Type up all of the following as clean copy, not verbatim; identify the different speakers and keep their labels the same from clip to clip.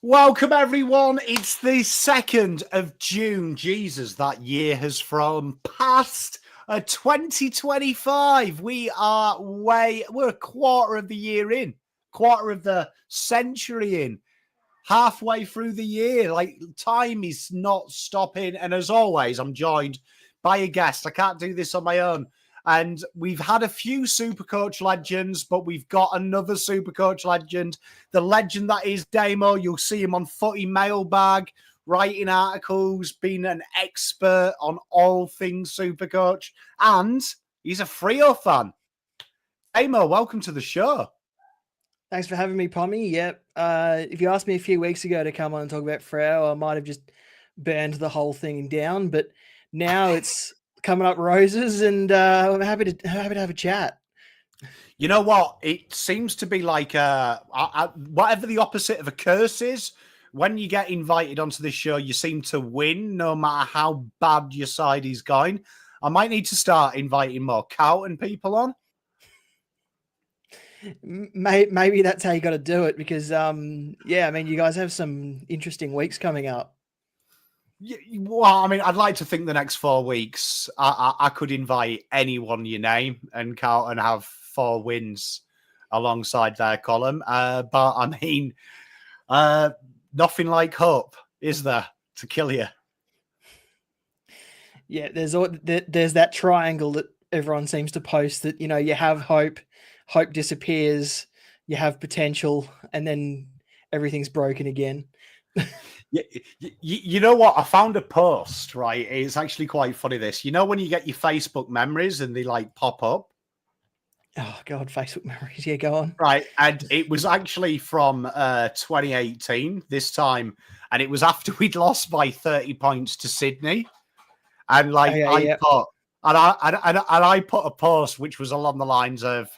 Speaker 1: Welcome, everyone. It's the 2nd of June. Jesus, that year has flown past. 2025. We're a quarter of the year in, quarter of the century in, halfway through the year. Like, time is not stopping. And as always, I'm joined by a guest. I can't do this on my own. And we've had a few Supercoach legends, but we've got another Supercoach legend, the legend that is Damo. You'll see him on Footy Mailbag, writing articles, being an expert on all things Supercoach, and he's a Freo fan. Damo, welcome to the show.
Speaker 2: Thanks for having me, Pommy. Yep. If you asked me a few weeks ago to come on and talk about Freo, I might have just burned the whole thing down. But now it's coming up roses, and I'm happy to have a chat.
Speaker 1: You know what? It seems to be like whatever the opposite of a curse is. When you get invited onto this show, you seem to win, no matter how bad your side is going. I might need to start inviting more Carlton people on.
Speaker 2: Maybe that's how you got to do it, because you guys have some interesting weeks coming up.
Speaker 1: Well, I mean, I'd like to think the next 4 weeks I could invite anyone you name and Carlton have 4 wins alongside their column. But I mean, nothing like hope, is there, to kill you?
Speaker 2: Yeah, there's that triangle that everyone seems to post that, you have hope disappears, you have potential, and then everything's broken again.
Speaker 1: You know what? I found a post, right? It's actually quite funny, this. You know when you get your Facebook memories and they like pop up?
Speaker 2: Oh, God, Facebook memories. Yeah, go on.
Speaker 1: Right. And it was actually from 2018 this time. And it was after we'd lost by 30 points to Sydney. And I put a post which was along the lines of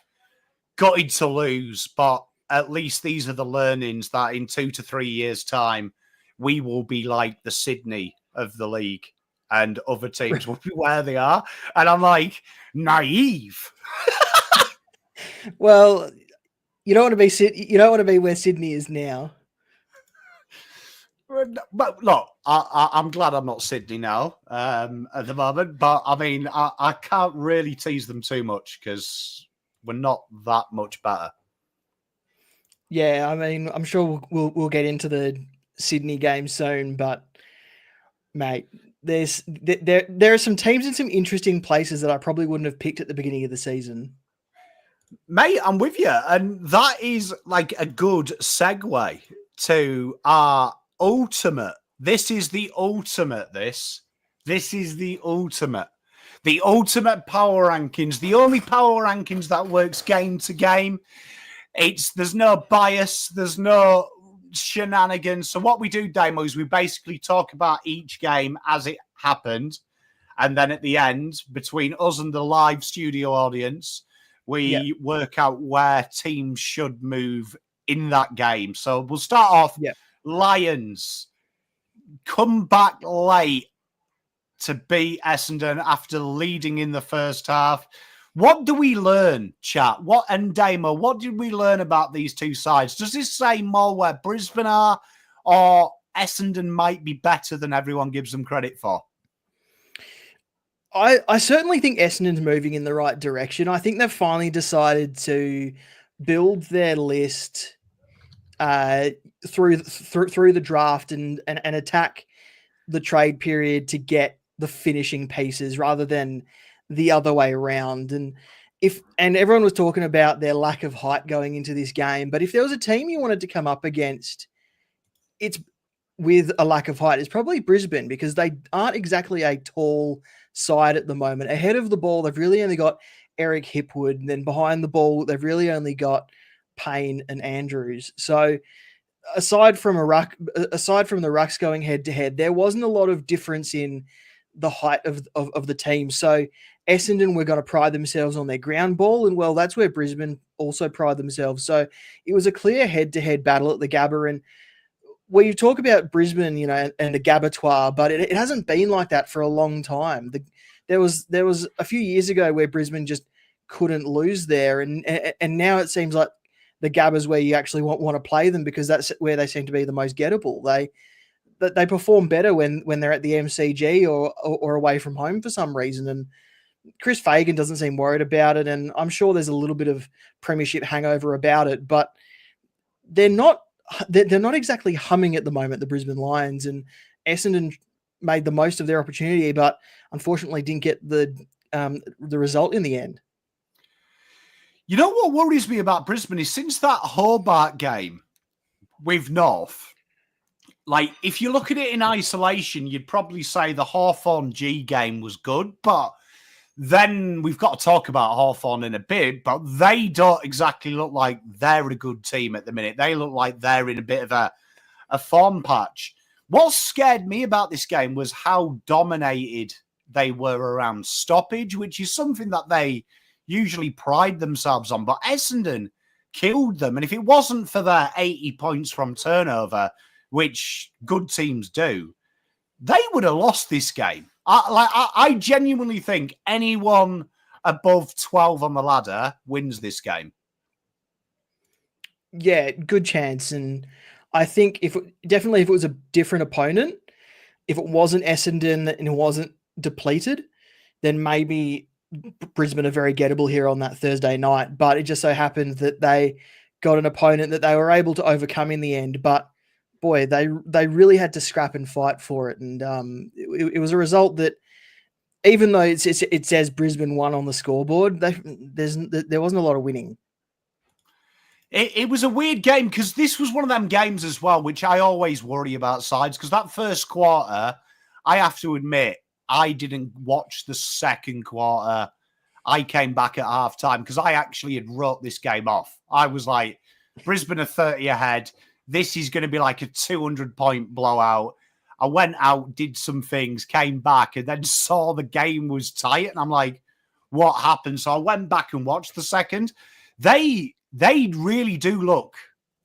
Speaker 1: gutted to lose, but at least these are the learnings that in 2 to 3 years' time, we will be like the Sydney of the league and other teams will be where they are. And I'm like, naive.
Speaker 2: Well, you don't want to be where Sydney is now.
Speaker 1: But look, I'm glad I'm not Sydney now at the moment. But I mean, I can't really tease them too much because we're not that much better.
Speaker 2: Yeah, I mean, I'm sure we'll get into the Sydney game soon, but mate, there are some teams in some interesting places that I probably wouldn't have picked at the beginning of the season.
Speaker 1: Mate, I'm with you. And that is like a good segue to our ultimate. This is the ultimate, this is the ultimate. The ultimate power rankings, the only power rankings that works game to game. There's no bias, there's no shenanigans. So what we do, Damo, is we basically talk about each game as it happened. And then at the end, between us and the live studio audience, we work out where teams should move in that game. So we'll start off. Lions come back late to beat Essendon after leading in the first half. What do we learn, chat? And Damo, what did we learn about these two sides? Does this say more where Brisbane are, or Essendon might be better than everyone gives them credit for?
Speaker 2: I certainly think Essendon's moving in the right direction. I think they've finally decided to build their list through the draft and attack the trade period to get the finishing pieces rather than the other way around. And everyone was talking about their lack of height going into this game, but if there was a team you wanted to come up against, it's with a lack of height, it's probably Brisbane, because they aren't exactly a tall side at the moment. Ahead of the ball, they've really only got Eric Hipwood, and then behind the ball, they've really only got Payne and Andrews. So aside from the rucks going head to head, there wasn't a lot of difference in the height of the team. So Essendon were going to pride themselves on their ground ball, and well, that's where Brisbane also pride themselves. So it was a clear head-to-head battle at the Gabba, and we talk about Brisbane, and the Gabbatoir, but it hasn't been like that for a long time. There was a few years ago where Brisbane just couldn't lose there, and now it seems like the gabbers where you actually want to play them, because that's where they seem to be the most gettable. They perform better when they're at the MCG or away from home for some reason. And Chris Fagan doesn't seem worried about it, and I'm sure there's a little bit of premiership hangover about it, but they're not exactly humming at the moment, the Brisbane Lions, and Essendon made the most of their opportunity, but unfortunately didn't get the result in the end.
Speaker 1: You know what worries me about Brisbane is since that Hobart game with North, like if you look at it in isolation, you'd probably say the Hawthorn G game was good, but then we've got to talk about Hawthorn in a bit, but they don't exactly look like they're a good team at the minute. They look like they're in a bit of a form patch. What scared me about this game was how dominated they were around stoppage, which is something that they usually pride themselves on. But Essendon killed them. And if it wasn't for their 80 points from turnover, which good teams do, they would have lost this game. I genuinely think anyone above 12 on the ladder wins this game.
Speaker 2: Yeah, good chance. And I think if it was a different opponent, if it wasn't Essendon and it wasn't depleted, then maybe Brisbane are very gettable here on that Thursday night. But it just so happened that they got an opponent that they were able to overcome in the end. But boy, they really had to scrap and fight for it. And it was a result that, even though it says Brisbane won on the scoreboard, there wasn't a lot of winning.
Speaker 1: It was a weird game because this was one of them games as well, which I always worry about sides, because that first quarter, I have to admit, I didn't watch the second quarter. I came back at halftime because I actually had wrote this game off. I was like, Brisbane are 30 ahead. This is going to be like a 200-point blowout. I went out, did some things, came back, and then saw the game was tight. And I'm like, what happened? So I went back and watched the second. They really do look,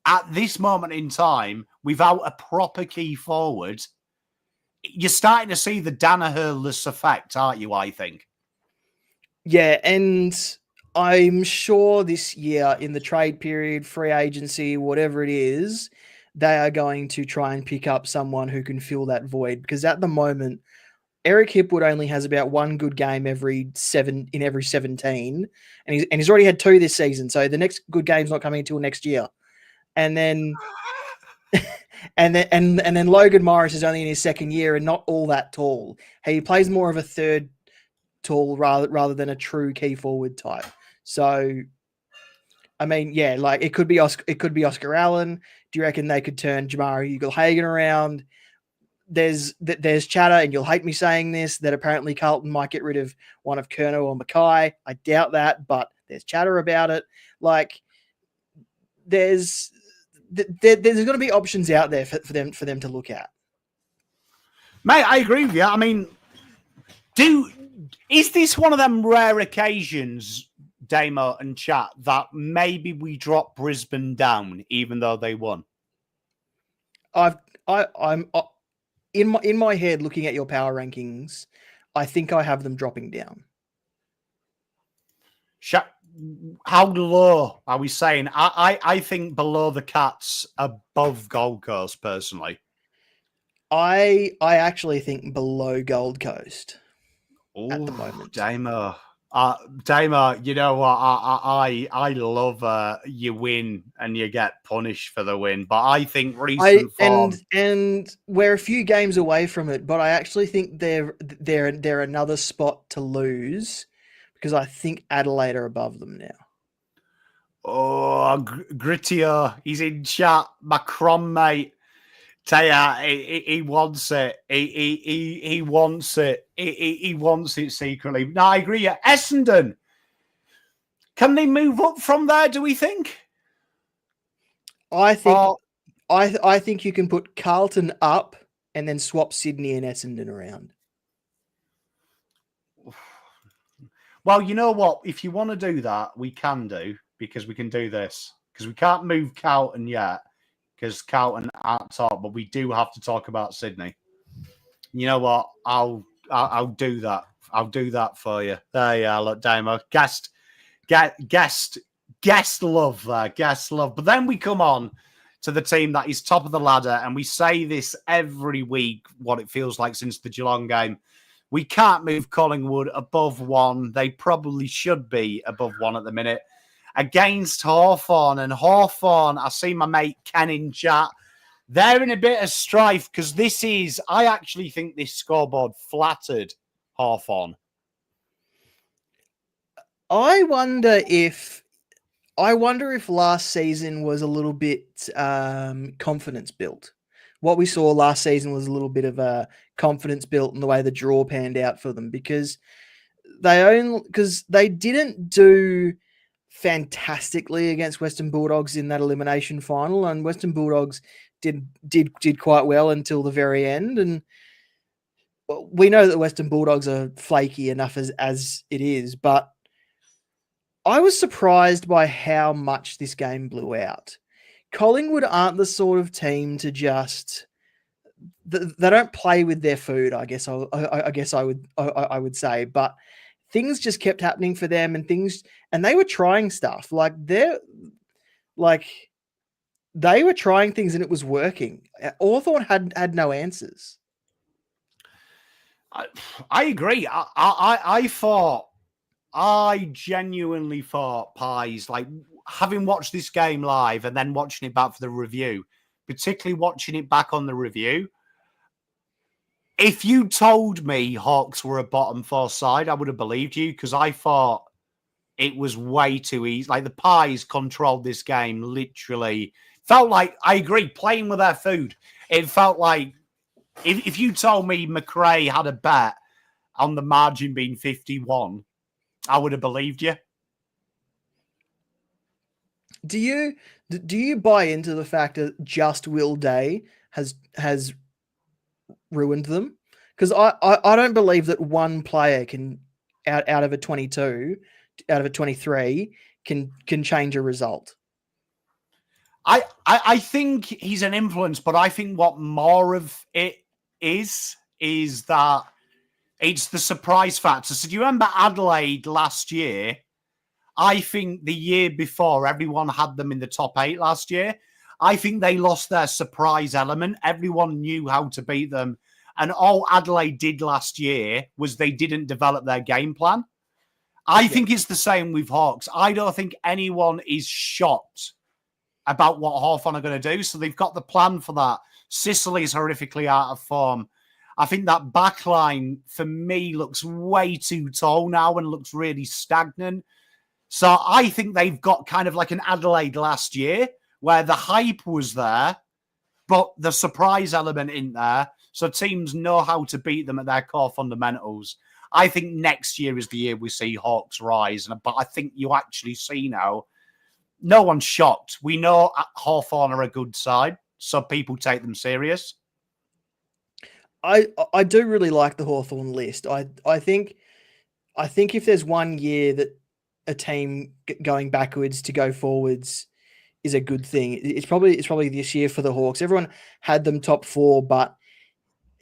Speaker 1: at this moment in time, without a proper key forward, you're starting to see the Danaher-less effect, aren't you, I think?
Speaker 2: Yeah, and I'm sure this year in the trade period, free agency, whatever it is, they are going to try and pick up someone who can fill that void. Because at the moment, Eric Hipwood only has about one good game every 17, and he's already had 2 this season. So the next good game's not coming until next year. And then and then Logan Morris is only in his second year and not all that tall. He plays more of a third tall rather than a true key forward type. So I mean, yeah, like it could be Oscar Allen. Do you reckon they could turn Jamari Ugle-Hagan around? There's chatter, and you'll hate me saying this, that apparently Carlton might get rid of one of Kerno or Mackay. I doubt that, but there's chatter about it. Like there's going to be options out there for them to look at.
Speaker 1: Mate, I agree with you. I mean, is this one of them rare occasions, Damo and chat, that maybe we drop Brisbane down even though they won?
Speaker 2: I'm in my head looking at your power rankings, I think I have them dropping down.
Speaker 1: How low are we saying? I think below the Cats, above Gold Coast, personally.
Speaker 2: I actually think below Gold Coast at the moment.
Speaker 1: Damo, you know what? I love you win and you get punished for the win, but I think recent form
Speaker 2: and we're a few games away from it, but I actually think they're another spot to lose, because I think Adelaide are above them now.
Speaker 1: Oh, Grittier, he's in chat. Macron, mate. Tell ya, he wants it. He wants it. He wants it secretly. No, I agree. Essendon, can they move up from there, do we think?
Speaker 2: I think you can put Carlton up and then swap Sydney and Essendon around.
Speaker 1: Well, you know what? If you want to do that, we can do, because we can do this. Because we can't move Carlton yet, because Carlton aren't top, but we do have to talk about Sydney. You know what? I'll do that. I'll do that for you. There you are. Look, Damo. Guest Guest love there, guest love. But then we come on to the team that is top of the ladder, and we say this every week, what it feels like since the Geelong game. We can't move Collingwood above 1. They probably should be above 1 at the minute. Against Hawthorn. And Hawthorn, I see my mate Ken in chat. They're in a bit of strife because I actually think this scoreboard flattered Hawthorn.
Speaker 2: I wonder if last season was a little bit confidence built. What we saw last season was a little bit of a confidence built in the way the draw panned out for them because they didn't do fantastically against Western Bulldogs in that elimination final, and Western Bulldogs did quite well until the very end. And we know that the Western Bulldogs are flaky enough as it is, but I was surprised by how much this game blew out. Collingwood aren't the sort of team to just they don't play with their food. I guess I would say, but things just kept happening for them, and they were trying stuff they were trying things and it was working. Hawthorn had no answers.
Speaker 1: I agree. I genuinely thought Pies, like having watched this game live and then watching it back for the review, particularly watching it back on the review. If you told me Hawks were a bottom 4 side, I would have believed you because I thought it was way too easy. Like the Pies controlled this game literally. Felt like, I agree, playing with their food. It felt like if you told me McRae had a bet on the margin being 51, I would have believed you.
Speaker 2: Do you buy into the fact that just Will Day has ruined them? Because I don't believe that one player can out of a 22, out of a 23 can change a result.
Speaker 1: I think he's an influence, but I think what more of it is that it's the surprise factor. So do you remember Adelaide last year? I think the year before, everyone had them in the top 8 last year. I think they lost their surprise element. Everyone knew how to beat them. And all Adelaide did last year was they didn't develop their game plan. I think it's the same with Hawks. I don't think anyone is shocked about what Hawthorn are going to do. So they've got the plan for that. Sicily's horrifically out of form. I think that back line, for me, looks way too tall now and looks really stagnant. So I think they've got kind of like an Adelaide last year where the hype was there, but the surprise element in there. So teams know how to beat them at their core fundamentals. I think next year is the year we see Hawks rise. But I think you actually see now, no one's shocked. We know Hawthorn are a good side, so people take them serious.
Speaker 2: I do really like the Hawthorn list. I think if there's one year that a team going backwards to go forwards is a good thing, it's probably this year for the Hawks. Everyone had them top 4, but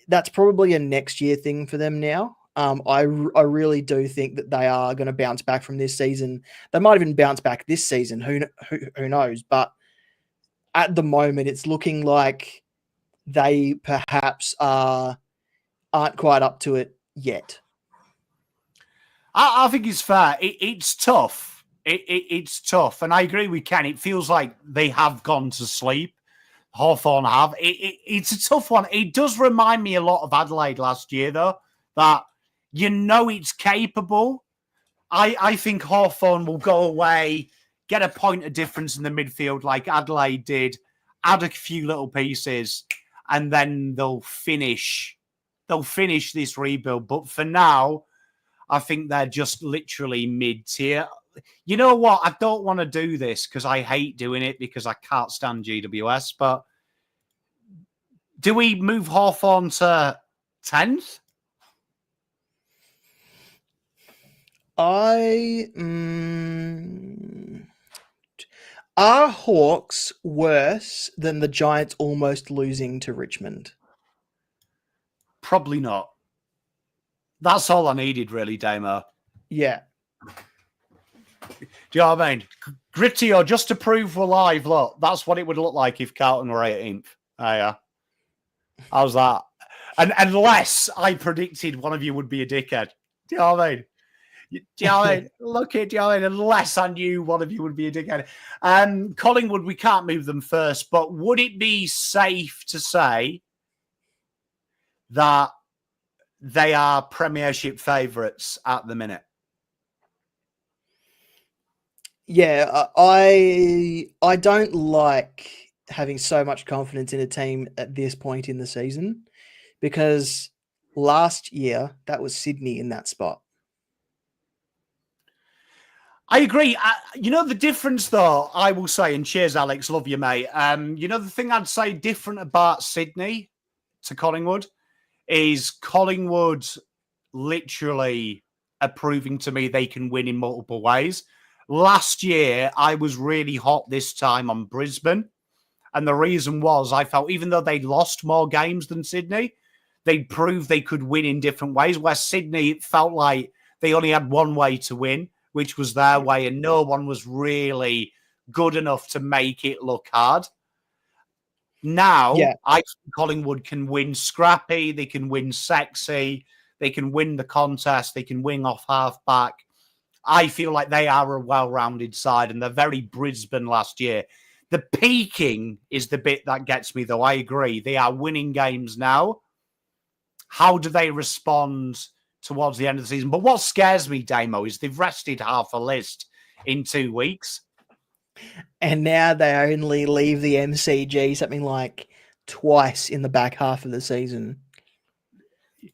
Speaker 2: that's probably a next year thing for them now. I really do think that they are going to bounce back from this season. They might even bounce back this season. Who knows? But at the moment, it's looking like they perhaps aren't quite up to it yet.
Speaker 1: I think it's fair. It's tough. It's tough. And I agree with Ken. It feels like they have gone to sleep. Hawthorn have. It's a tough one. It does remind me a lot of Adelaide last year, though, that you know it's capable. I think Hawthorn will go away, get a point of difference in the midfield like Adelaide did, add a few little pieces, and then they'll finish this rebuild. But for now, I think they're just literally mid-tier. You know what? I don't want to do this because I hate doing it because I can't stand GWS. But do we move Hawthorn to 10th?
Speaker 2: Are Hawks worse than the Giants almost losing to Richmond?
Speaker 1: Probably not. That's all I needed, really, Damo.
Speaker 2: Yeah.
Speaker 1: Do you know what I mean? Gritty, or just to prove we're live, look, that's what it would look like if Carlton were 18th. Yeah. How's that? And unless I predicted one of you would be a dickhead. Do you know what I mean? Do you know what I mean? Look at, do you know what I mean? Unless I knew one of you would be a dickhead. Collingwood, we can't move them first, but would it be safe to say that they are Premiership favourites at the minute?
Speaker 2: Yeah, I don't like having so much confidence in a team at this point in the season, because last year that was Sydney in that spot.
Speaker 1: I agree. You know the difference, though, I will say, and cheers, Alex, love you, mate. You know the thing I'd say different about Sydney to Collingwood is Collingwood literally are proving to me they can win in multiple ways. Last year, I was really hot this time on Brisbane. And the reason was I felt even though they'd lost more games than Sydney, they'd proved they could win in different ways. Where Sydney, it felt like they only had one way to win, which was their way, and no one was really good enough to make it look hard. Now, I think Collingwood can win scrappy, they can win sexy, they can win the contest, they can win off half-back. I feel like they are a well-rounded side, and they're very Brisbane last year. The peaking is the bit that gets me, though. I agree. They are winning games now. How do they respond towards the end of the season? But what scares me, Damo, is they've rested half a list in 2 weeks.
Speaker 2: And now they only leave the MCG something like twice in the back half of the season.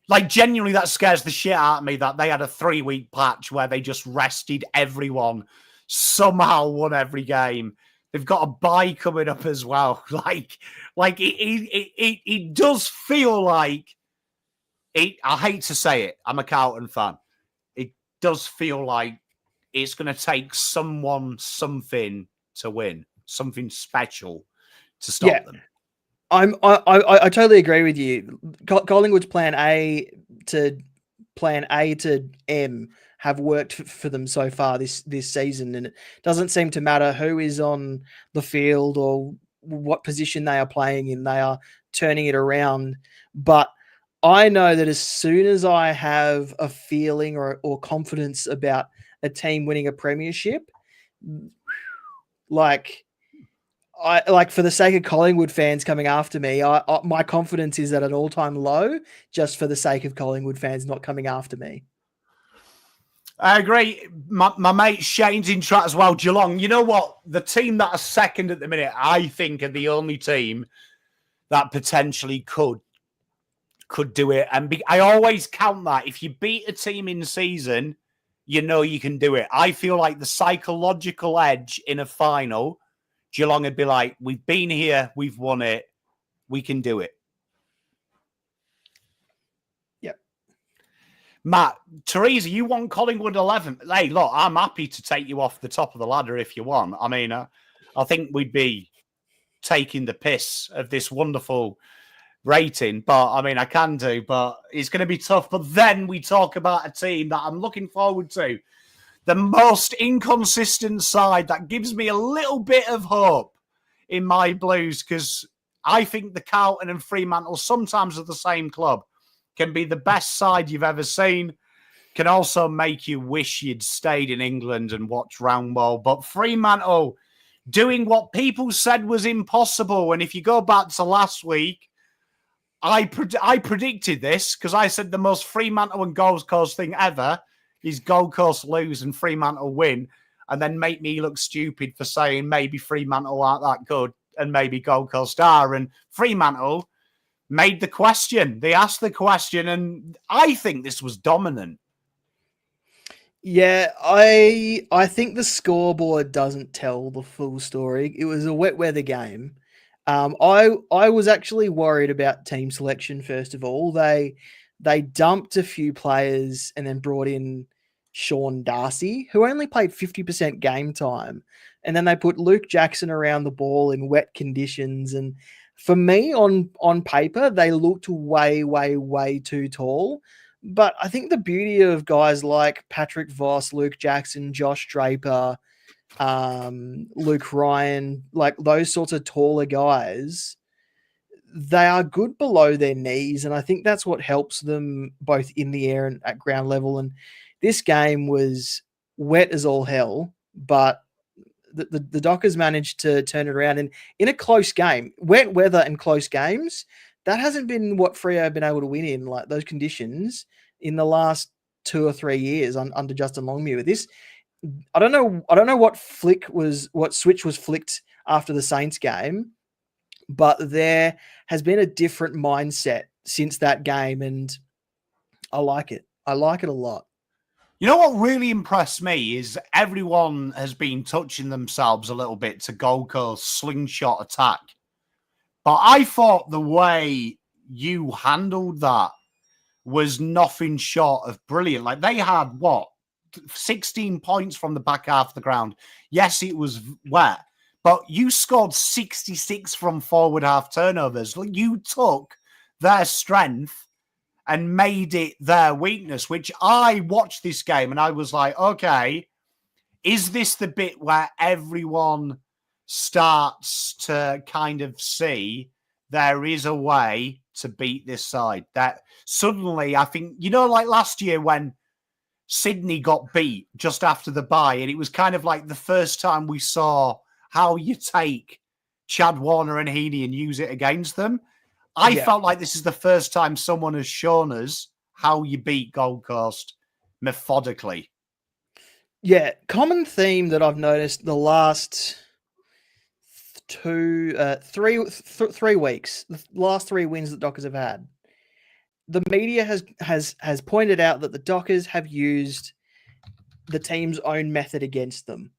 Speaker 1: Like, genuinely, that scares the shit out of me that they had a 3-week patch where they just rested everyone, somehow won every game. They've got a bye coming up as well. It does feel like it. I hate to say it. I'm a Carlton fan. It does feel like it's going to take someone something to win, something special to stop them.
Speaker 2: I totally agree with you. Collingwood's plan A to M have worked for them so far this season, and it doesn't seem to matter who is on the field or what position they are playing in. They are turning it around. But I know that as soon as I have a feeling or confidence about a team winning a premiership, for the sake of Collingwood fans coming after me, my confidence is at an all-time low, just for the sake of Collingwood fans not coming after me.
Speaker 1: I agree. My mate Shane's in chat as well. Geelong, you know what? The team that are second at the minute, I think, are the only team that potentially could do it. And I always count that. If you beat a team in season, you know you can do it. I feel like the psychological edge in a final, Geelong would be like, we've been here, we've won it, we can do it. Matt, Teresa, you want Collingwood 11. Hey, look, I'm happy to take you off the top of the ladder if you want. I mean, I think we'd be taking the piss of this wonderful rating, but I mean, I can do, but it's going to be tough. But then we talk about a team that I'm looking forward to. The most inconsistent side that gives me a little bit of hope in my Blues, because I think the Carlton and Fremantle sometimes are the same club. Can be the best side you've ever seen, can also make you wish you'd stayed in England and watched Roundball. But Fremantle doing what people said was impossible. And if you go back to last week, I predicted this because I said the most Fremantle and Gold Coast thing ever is Gold Coast lose and Fremantle win, and then make me look stupid for saying maybe Fremantle aren't that good and maybe Gold Coast are. And Fremantle made the question. They asked the question, and I think this was dominant.
Speaker 2: Yeah, I think the scoreboard doesn't tell the full story. It was a wet weather game. I was actually worried about team selection, first of all. They dumped a few players and then brought in Sean Darcy, who only played 50% game time. And then they put Luke Jackson around the ball in wet conditions. And for me, on paper, they looked way, way, way too tall. But I think the beauty of guys like Patrick Voss, Luke Jackson, Josh Draper, Luke Ryan, like those sorts of taller guys, they are good below their knees, and I think that's what helps them both in the air and at ground level. And this game was wet as all hell, but the Dockers managed to turn it around. And in a close game, wet weather and close games, that hasn't been what Freo have been able to win in, like those conditions, in the last 2 or 3 years under Justin Longmuir. This, I don't know what switch was flicked after the Saints game, but there has been a different mindset since that game, and I like it. I like it a lot.
Speaker 1: You know what really impressed me is everyone has been touching themselves a little bit to Gold Coast slingshot attack. But I thought the way you handled that was nothing short of brilliant. Like they had, 16 points from the back half of the ground. Yes, it was wet, but you scored 66 from forward half turnovers. You took their strength and made it their weakness, which I watched this game and I was like, okay, is this the bit where everyone starts to kind of see there is a way to beat this side? That suddenly, I think, like last year when Sydney got beat just after the bye, and it was kind of like the first time we saw how you take Chad Warner and Heaney and use it against them. I felt like this is the first time someone has shown us how you beat Gold Coast methodically.
Speaker 2: Yeah, common theme that I've noticed the last 3 weeks, the last 3 wins that Dockers have had. The media has pointed out that the Dockers have used the team's own method against them,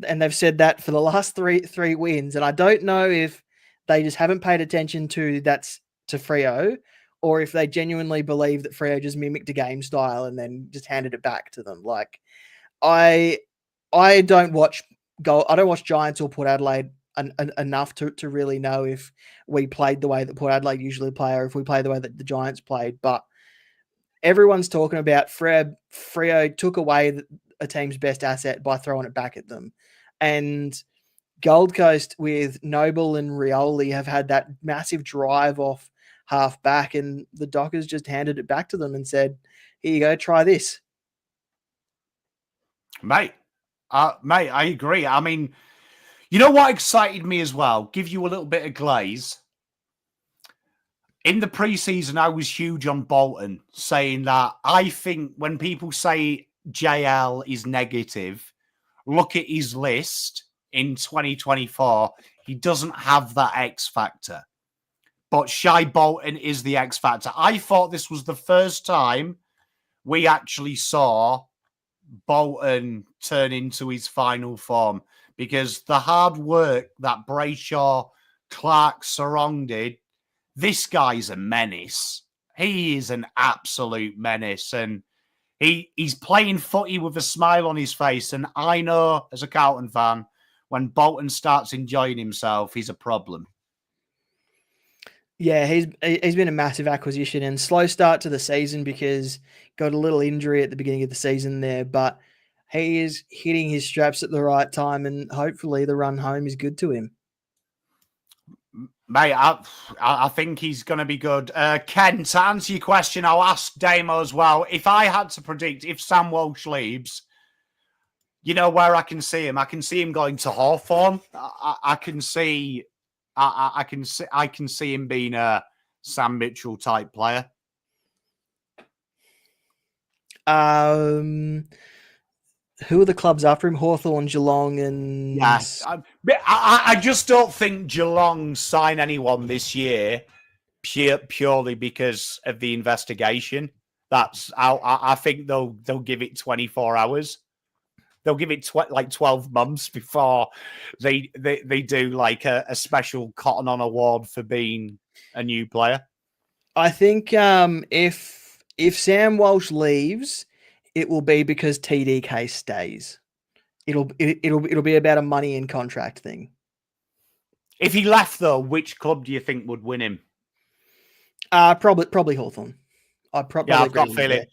Speaker 2: and they've said that for the last three wins. And I don't know if they just haven't paid attention to Freo, or if they genuinely believe that Freo just mimicked a game style and then just handed it back to them. Like I don't watch Giants or Port Adelaide enough to really know if we played the way that Port Adelaide usually play or if we play the way that the Giants played. But everyone's talking about Freo took away a team's best asset by throwing it back at them. And Gold Coast with Noble and Rioli have had that massive drive off half back, and the Dockers just handed it back to them and said, here you go, try this.
Speaker 1: Mate, I agree. I mean, you know what excited me as well? Give you a little bit of glaze. In the preseason, I was huge on Bolton, saying that I think when people say JL is negative, look at his list in 2024. He doesn't have that X factor. But Shai Bolton is the X factor. I thought this was the first time we actually saw Bolton turn into his final form, because the hard work that Brayshaw, Clark, Sarong did, this guy's a menace. He is an absolute menace, and he's playing footy with a smile on his face. And I know, as a Carlton fan, when Bolton starts enjoying himself, he's a problem.
Speaker 2: Yeah, he's been a massive acquisition, and slow start to the season because got a little injury at the beginning of the season there, but he is hitting his straps at the right time, and hopefully the run home is good to him.
Speaker 1: Mate, I think he's going to be good. Ken, to answer your question, I'll ask Damo as well. If I had to predict, if Sam Walsh leaves, you know where I can see him? I can see him going to Hawthorn. I can see him being a Sam Mitchell type player.
Speaker 2: Who are the clubs after him? Hawthorn, Geelong, and...
Speaker 1: Yeah, I just don't think Geelong sign anyone this year purely because of the investigation. I think they'll give it 24 hours. They'll give it 12 months before they do like a special Cotton On award for being a new player.
Speaker 2: I think if Sam Walsh leaves, it will be because TDK stays. It'll be about a money in contract thing.
Speaker 1: If he left though, which club do you think would win him?
Speaker 2: Probably Hawthorn. I've got a feeling.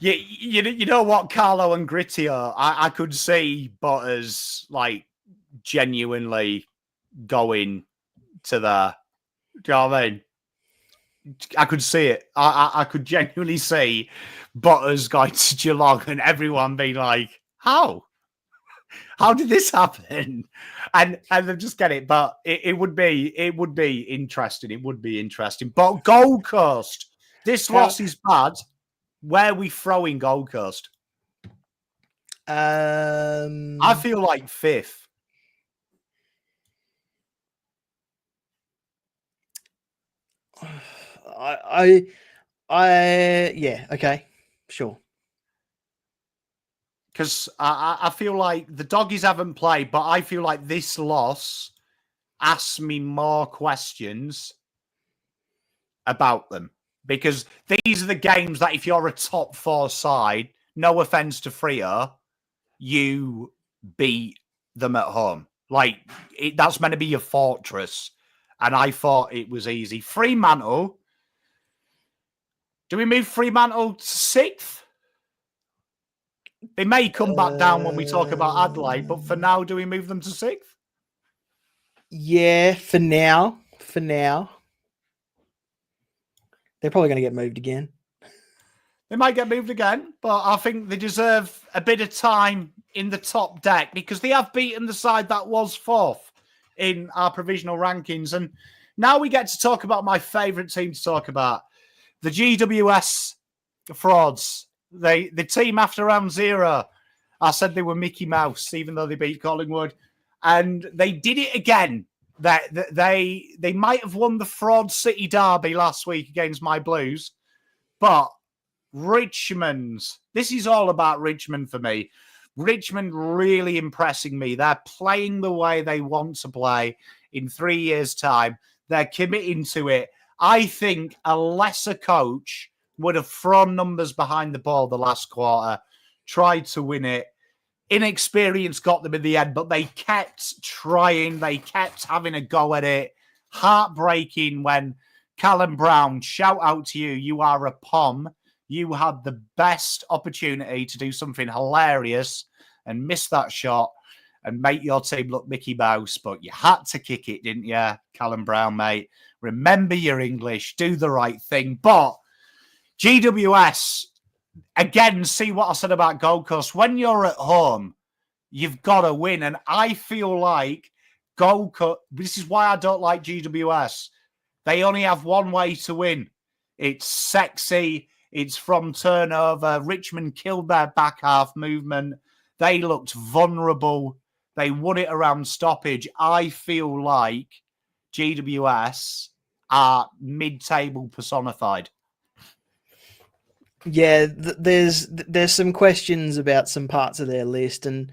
Speaker 1: You know what, Carlo and Grittier, I could see Butters like genuinely going to the. Do you know what I mean? I could see it. I could genuinely see Butters going to Geelong and everyone being like, "How? How did this happen?" And they just get it. But it would be interesting. It would be interesting. But Gold Coast, this loss is bad. Where are we throwing Gold Coast? I feel like 5th.
Speaker 2: Yeah, okay, sure.
Speaker 1: Because I feel like the Doggies haven't played, but I feel like this loss asks me more questions about them. Because these are the games that if you're a top 4 side, no offense to Freo, you beat them at home. Like, that's meant to be your fortress. And I thought it was easy. Fremantle. Do we move Fremantle to 6th? They may come back down when we talk about Adelaide, but for now, do we move them to 6th?
Speaker 2: Yeah, for now. They're probably going to get moved again.
Speaker 1: They might get moved again, but I think they deserve a bit of time in the top deck because they have beaten the side that was 4th in our provisional rankings. And now we get to talk about my favourite team to talk about, the GWS frauds. The team after round 0, I said they were Mickey Mouse, even though they beat Collingwood. And they did it again. They might have won the Fraud City Derby last week against my Blues, but Richmond's, this is all about Richmond for me. Richmond really impressing me. They're playing the way they want to play in 3 years' time. They're committing to it. I think a lesser coach would have thrown numbers behind the ball the last quarter, tried to win it. Inexperience got them in the end, but they kept trying. They kept having a go at it. Heartbreaking when Callum Brown, shout out to you. You are a Pom. You had the best opportunity to do something hilarious and miss that shot and make your team look Mickey Mouse, but you had to kick it, didn't you, Callum Brown, mate? Remember your English. Do the right thing. But GWS, again, see what I said about Gold Coast. When you're at home, you've got to win. And I feel like Gold Coast, this is why I don't like GWS. They only have one way to win. It's sexy. It's from turnover. Richmond killed their back half movement. They looked vulnerable. They won it around stoppage. I feel like GWS are mid-table personified.
Speaker 2: Yeah, there's some questions about some parts of their list, and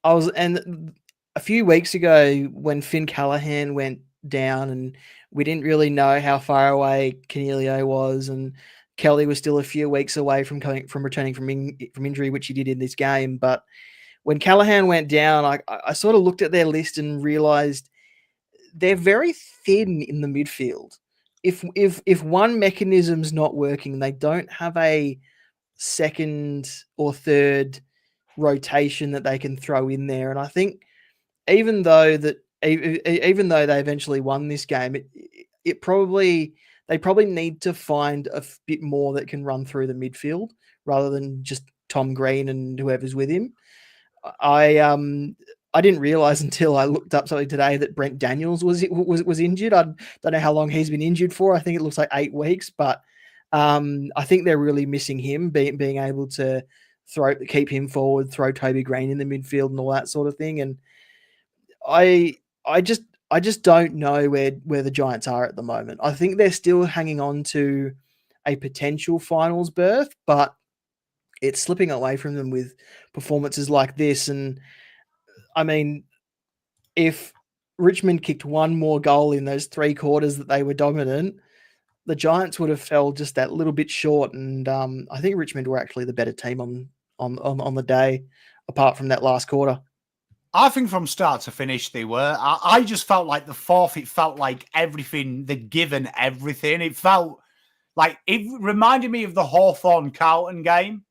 Speaker 2: a few weeks ago when Finn Callaghan went down, and we didn't really know how far away Canelio was, and Kelly was still a few weeks away from returning from injury, which he did in this game. But when Callaghan went down, I sort of looked at their list and realized they're very thin in the midfield. If one mechanism's not working, they don't have a second or third rotation that they can throw in there. And I think even though they eventually won this game, they probably need to find a bit more that can run through the midfield rather than just Tom Green and whoever's with him. I didn't realize until I looked up something today that Brent Daniels was injured. I don't know how long he's been injured for. I think it looks like 8 weeks, but I think they're really missing him being able to keep him forward, throw Toby Green in the midfield and all that sort of thing. And I just don't know where the Giants are at the moment. I think they're still hanging on to a potential finals berth, but it's slipping away from them with performances like this. And I mean, if Richmond kicked one more goal in those 3 quarters that they were dominant, the Giants would have fell just that little bit short. And I think Richmond were actually the better team on the day, apart from that last quarter.
Speaker 1: I think from start to finish they were. I just felt like the 4th, it felt like everything, they'd given everything. It felt like, it reminded me of the Hawthorn-Carlton game.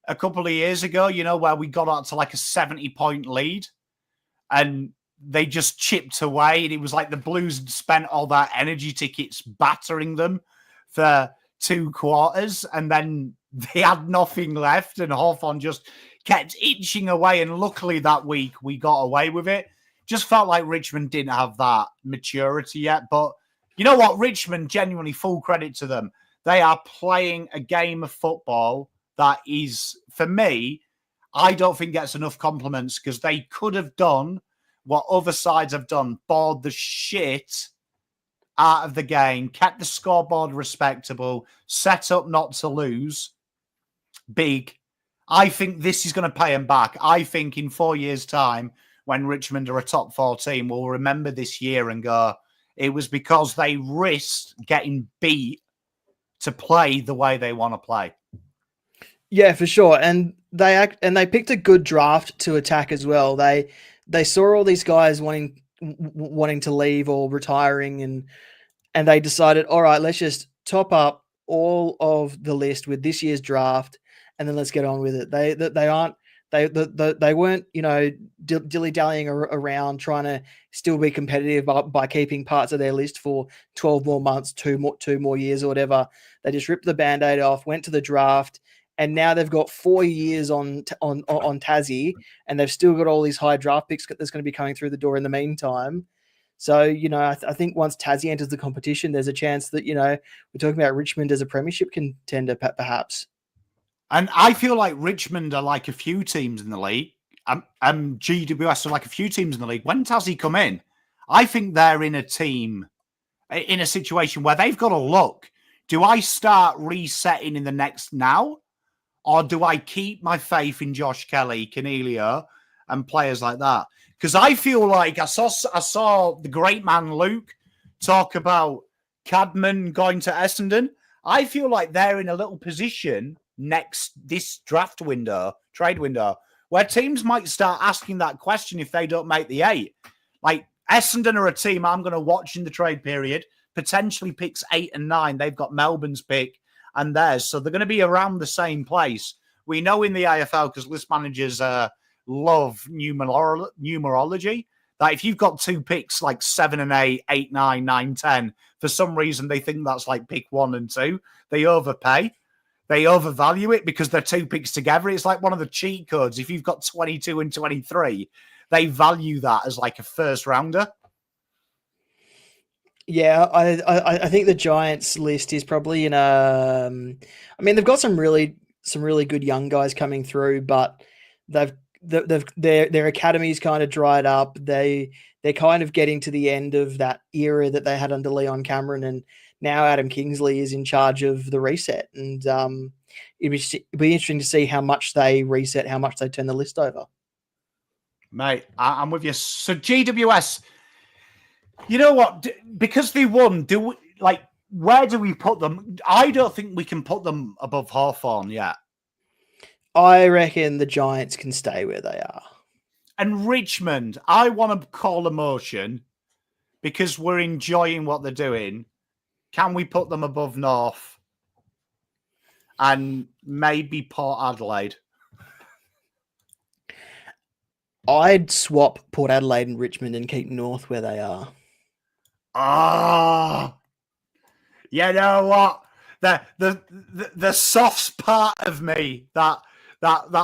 Speaker 1: a couple of years ago, where we got out to like a 70-point lead and they just chipped away. And it was like the Blues had spent all their energy tickets battering them for 2 quarters. And then they had nothing left. And Hawthorn just kept inching away. And luckily that week we got away with it. Just felt like Richmond didn't have that maturity yet. But you know what? Richmond, genuinely full credit to them. They are playing a game of football that is, for me, I don't think gets enough compliments, because they could have done what other sides have done, bored the shit out of the game, kept the scoreboard respectable, set up not to lose big. I think this is going to pay them back. I think in 4 years' time, when Richmond are a top 4 team, we'll remember this year and go, it was because they risked getting beat to play the way they want to play.
Speaker 2: Yeah, for sure. And they picked a good draft to attack as well. They saw all these guys wanting to leave or retiring, and they decided, all right, let's just top up all of the list with this year's draft, and then let's get on with it. They weren't, dilly-dallying around trying to still be competitive by keeping parts of their list for 12 more months, two more years or whatever. They just ripped the Band-Aid off, went to the draft, and now they've got 4 years on Tassie, and they've still got all these high draft picks that's going to be coming through the door in the meantime. So, I think once Tassie enters the competition, there's a chance that, we're talking about Richmond as a premiership contender, perhaps.
Speaker 1: And I feel like Richmond are like a few teams in the league. GWS are like a few teams in the league. When Tassie come in, I think they're in a situation where they've got to look. Do I start resetting in the next now? Or do I keep my faith in Josh Kelly, Cornelio, and players like that? Because I feel like I saw the great man Luke talk about Cadman going to Essendon. I feel like they're in a little position this trade window, where teams might start asking that question if they don't make the 8. Like Essendon are a team I'm going to watch in the trade period, potentially picks 8 and 9. They've got Melbourne's pick and theirs. So they're going to be around the same place. We know in the AFL, because list managers love numerology, that if you've got 2 picks like 7 and 8, 8, 9, 9, 10, for some reason they think that's like pick 1 and 2. They overpay. They overvalue it because they're 2 picks together. It's like one of the cheat codes. If you've got 22 and 23, they value that as like a first rounder.
Speaker 2: Yeah, I think the Giants list is probably in a. I mean, they've got some really good young guys coming through, but their academy's kind of dried up. They're kind of getting to the end of that era that they had under Leon Cameron, and now Adam Kingsley is in charge of the reset. And it'd be interesting to see how much they reset, how much they turn the list over.
Speaker 1: Mate, I'm with you. So GWS. You know what? Because they won, where do we put them? I don't think we can put them above Hawthorn yet.
Speaker 2: I reckon the Giants can stay where they are.
Speaker 1: And Richmond, I want to call a motion because we're enjoying what they're doing. Can we put them above North? And maybe Port Adelaide?
Speaker 2: I'd swap Port Adelaide and Richmond and keep North where they are.
Speaker 1: Ah, you know what? The soft part of me that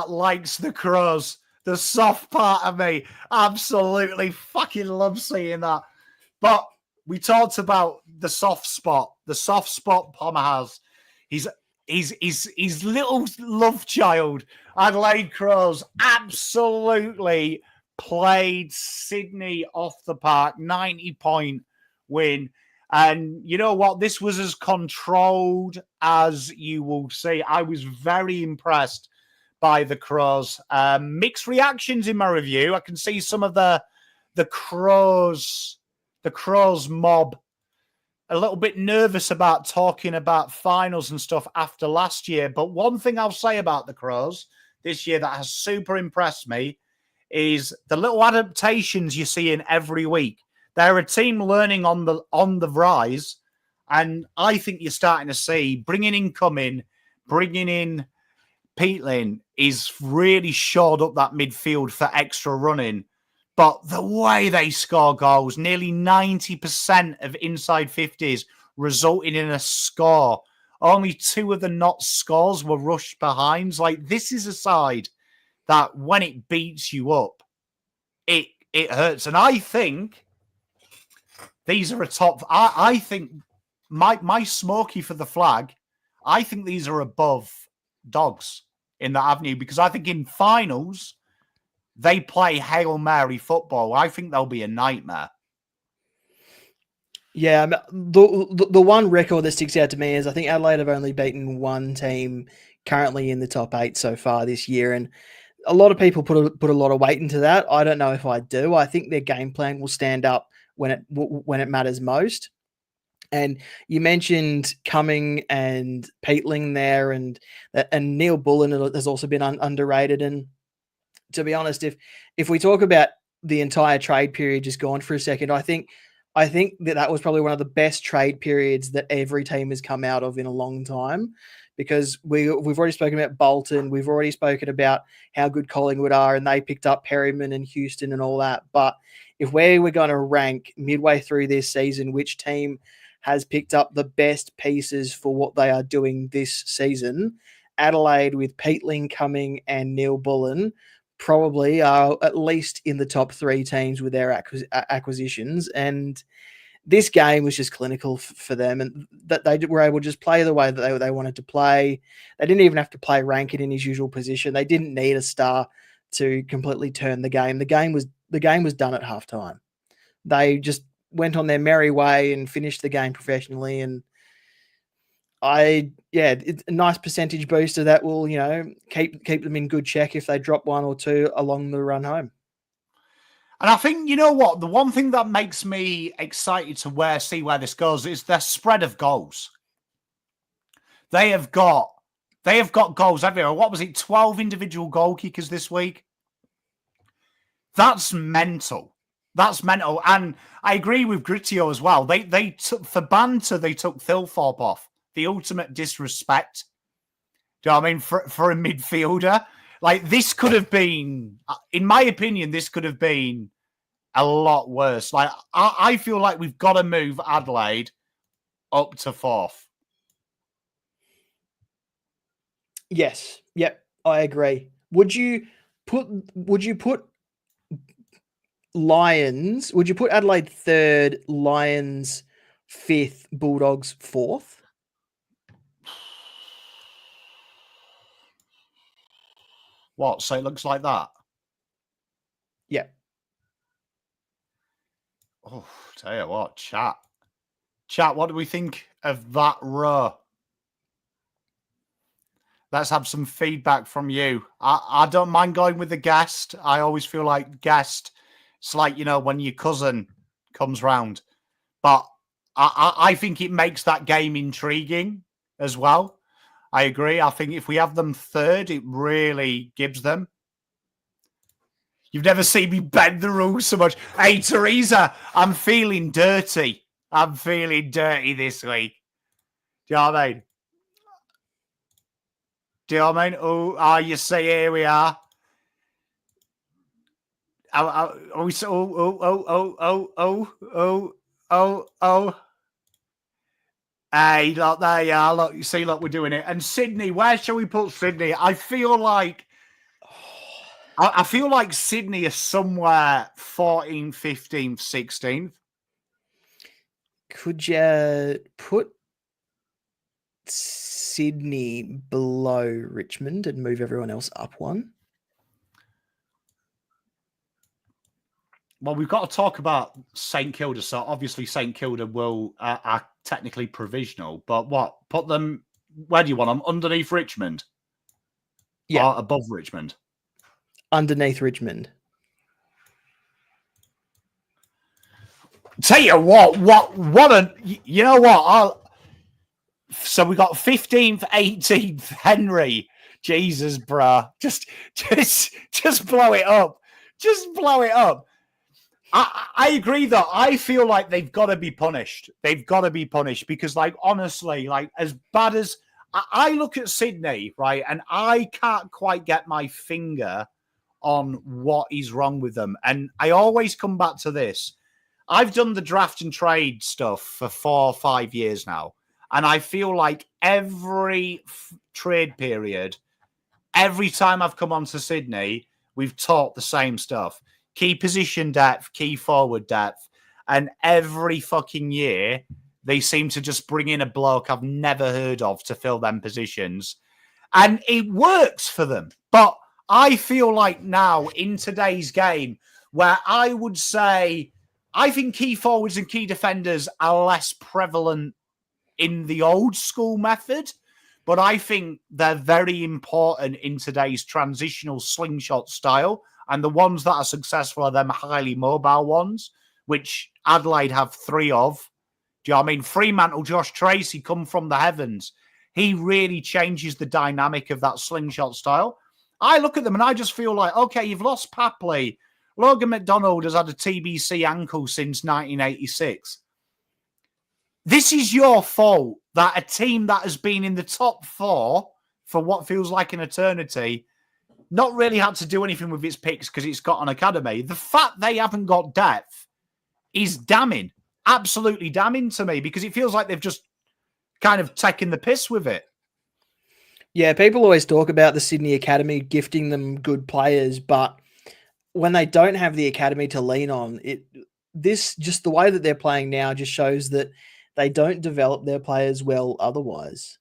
Speaker 1: likes the Crows, the soft part of me absolutely fucking loves seeing that. But we talked about the soft spot Pommer has. His little love child, Adelaide Crows, absolutely played Sydney off the park, 90-point win. And you know what? This was as controlled as you will see. I was very impressed by the Crows. Mixed reactions in my review. I can see some of the Crows mob a little bit nervous about talking about finals and stuff after last year. But one thing I'll say about the Crows this year that has super impressed me is the little adaptations you see in every week. They're a team learning on the rise, and I think you're starting to see bringing in Peatling is really shored up that midfield for extra running. But the way they score goals, nearly 90% of inside 50s resulting in a score. Only 2 of the not scores were rushed behinds. Like, this is a side that when it beats you up, it hurts. And I think these are a top. I think my smoky for the flag, I think these are above Dogs in that avenue, because I think in finals, they play Hail Mary football. I think they'll be a nightmare.
Speaker 2: Yeah, the one record that sticks out to me is I think Adelaide have only beaten one team currently in the top 8 so far this year, and a lot of people put a lot of weight into that. I don't know if I do. I think their game plan will stand up when it matters most. And you mentioned Cumming and Peatling there, and Neil Bullen has also been underrated. And to be honest, if we talk about the entire trade period just gone for a second, I think that was probably one of the best trade periods that every team has come out of in a long time, because we've already spoken about Bolton, we've already spoken about how good Collingwood are, and they picked up Perryman and Houston and all that. But if we were going to rank midway through this season which team has picked up the best pieces for what they are doing this season, Adelaide with Peatling, Cumming and Neil Bullen probably are at least in the top 3 teams with their acquisitions. And this game was just clinical for them, and that they were able to just play the way that they wanted to play. They didn't even have to play Rankin in his usual position. They didn't need a star to completely turn the game. The game was done at halftime. They just went on their merry way and finished the game professionally. And it's a nice percentage booster that will, keep them in good check if they drop 1 or 2 along the run home.
Speaker 1: And I think, you know what, the one thing that makes me excited to see where this goes is their spread of goals. They have got goals everywhere. What was it, 12 individual goal kickers this week? That's mental. That's mental. And I agree with Grittio as well. They took, for banter, they took Thilthorpe off. The ultimate disrespect. Do you know what I mean? For a midfielder. Like, this could have been, in my opinion, this could have been a lot worse. Like, I feel like we've got to move Adelaide up to 4th.
Speaker 2: Yes. Yep. I agree. Would you put Lions? Would you put Adelaide 3rd, Lions 5th, Bulldogs 4th?
Speaker 1: What? So it looks like that?
Speaker 2: Yeah.
Speaker 1: Oh, tell you what, chat, what do we think of that row? Let's have some feedback from you. I don't mind going with the guest. I always feel like guest, it's like, when your cousin comes round. But I think it makes that game intriguing as well. I agree. I think if we have them 3rd, it really gives them. You've never seen me bend the rules so much. Hey, Teresa, I'm feeling dirty. I'm feeling dirty this week. Do you know what I mean? Oh, you see, here we are. Hey, look, there you are. Look, you see, look, we're doing it. And Sydney, where shall we put Sydney? I feel like Sydney is somewhere 14th, 15th, 16th.
Speaker 2: Could you put Sydney below Richmond and move everyone else up 1?
Speaker 1: Well, we've got to talk about St Kilda. So obviously St Kilda are technically provisional. But what? Put them, where do you want them? Underneath Richmond?
Speaker 2: Yeah.
Speaker 1: Or above Richmond?
Speaker 2: Underneath Richmond.
Speaker 1: Tell you what, you know what? So we got 15th, 18th, Henry. Jesus, bruh. Just blow it up. Just blow it up. I agree, though. I feel like they've got to be punished. They've got to be punished because, like, honestly, like, as bad as I look at Sydney, right, and I can't quite get my finger on what is wrong with them. And I always come back to this. I've done the draft and trade stuff for 4 or 5 years now. And I feel like every trade period, every time I've come on to Sydney, we've taught the same stuff. Key position depth, key forward depth. And every fucking year, they seem to just bring in a bloke I've never heard of to fill them positions. And it works for them. But I feel like now in today's game, where I would say, I think key forwards and key defenders are less prevalent in the old school method, but I think they're very important in today's transitional slingshot style. And the ones that are successful are them highly mobile ones, which Adelaide have 3 of. Do you know what I mean? Fremantle, Josh Tracy come from the heavens. He really changes the dynamic of that slingshot style. I look at them and I just feel like, okay, you've lost Papley. Logan McDonald has had a TBC ankle since 1986. This is your fault that a team that has been in the top 4 for what feels like an eternity not really had to do anything with its picks because it's got an academy. The fact they haven't got depth is damning, absolutely damning to me, because it feels like they've just kind of taken the piss with it.
Speaker 2: Yeah, people always talk about the Sydney Academy gifting them good players, but when they don't have the academy to lean on, just the way that they're playing now just shows that they don't develop their players well otherwise.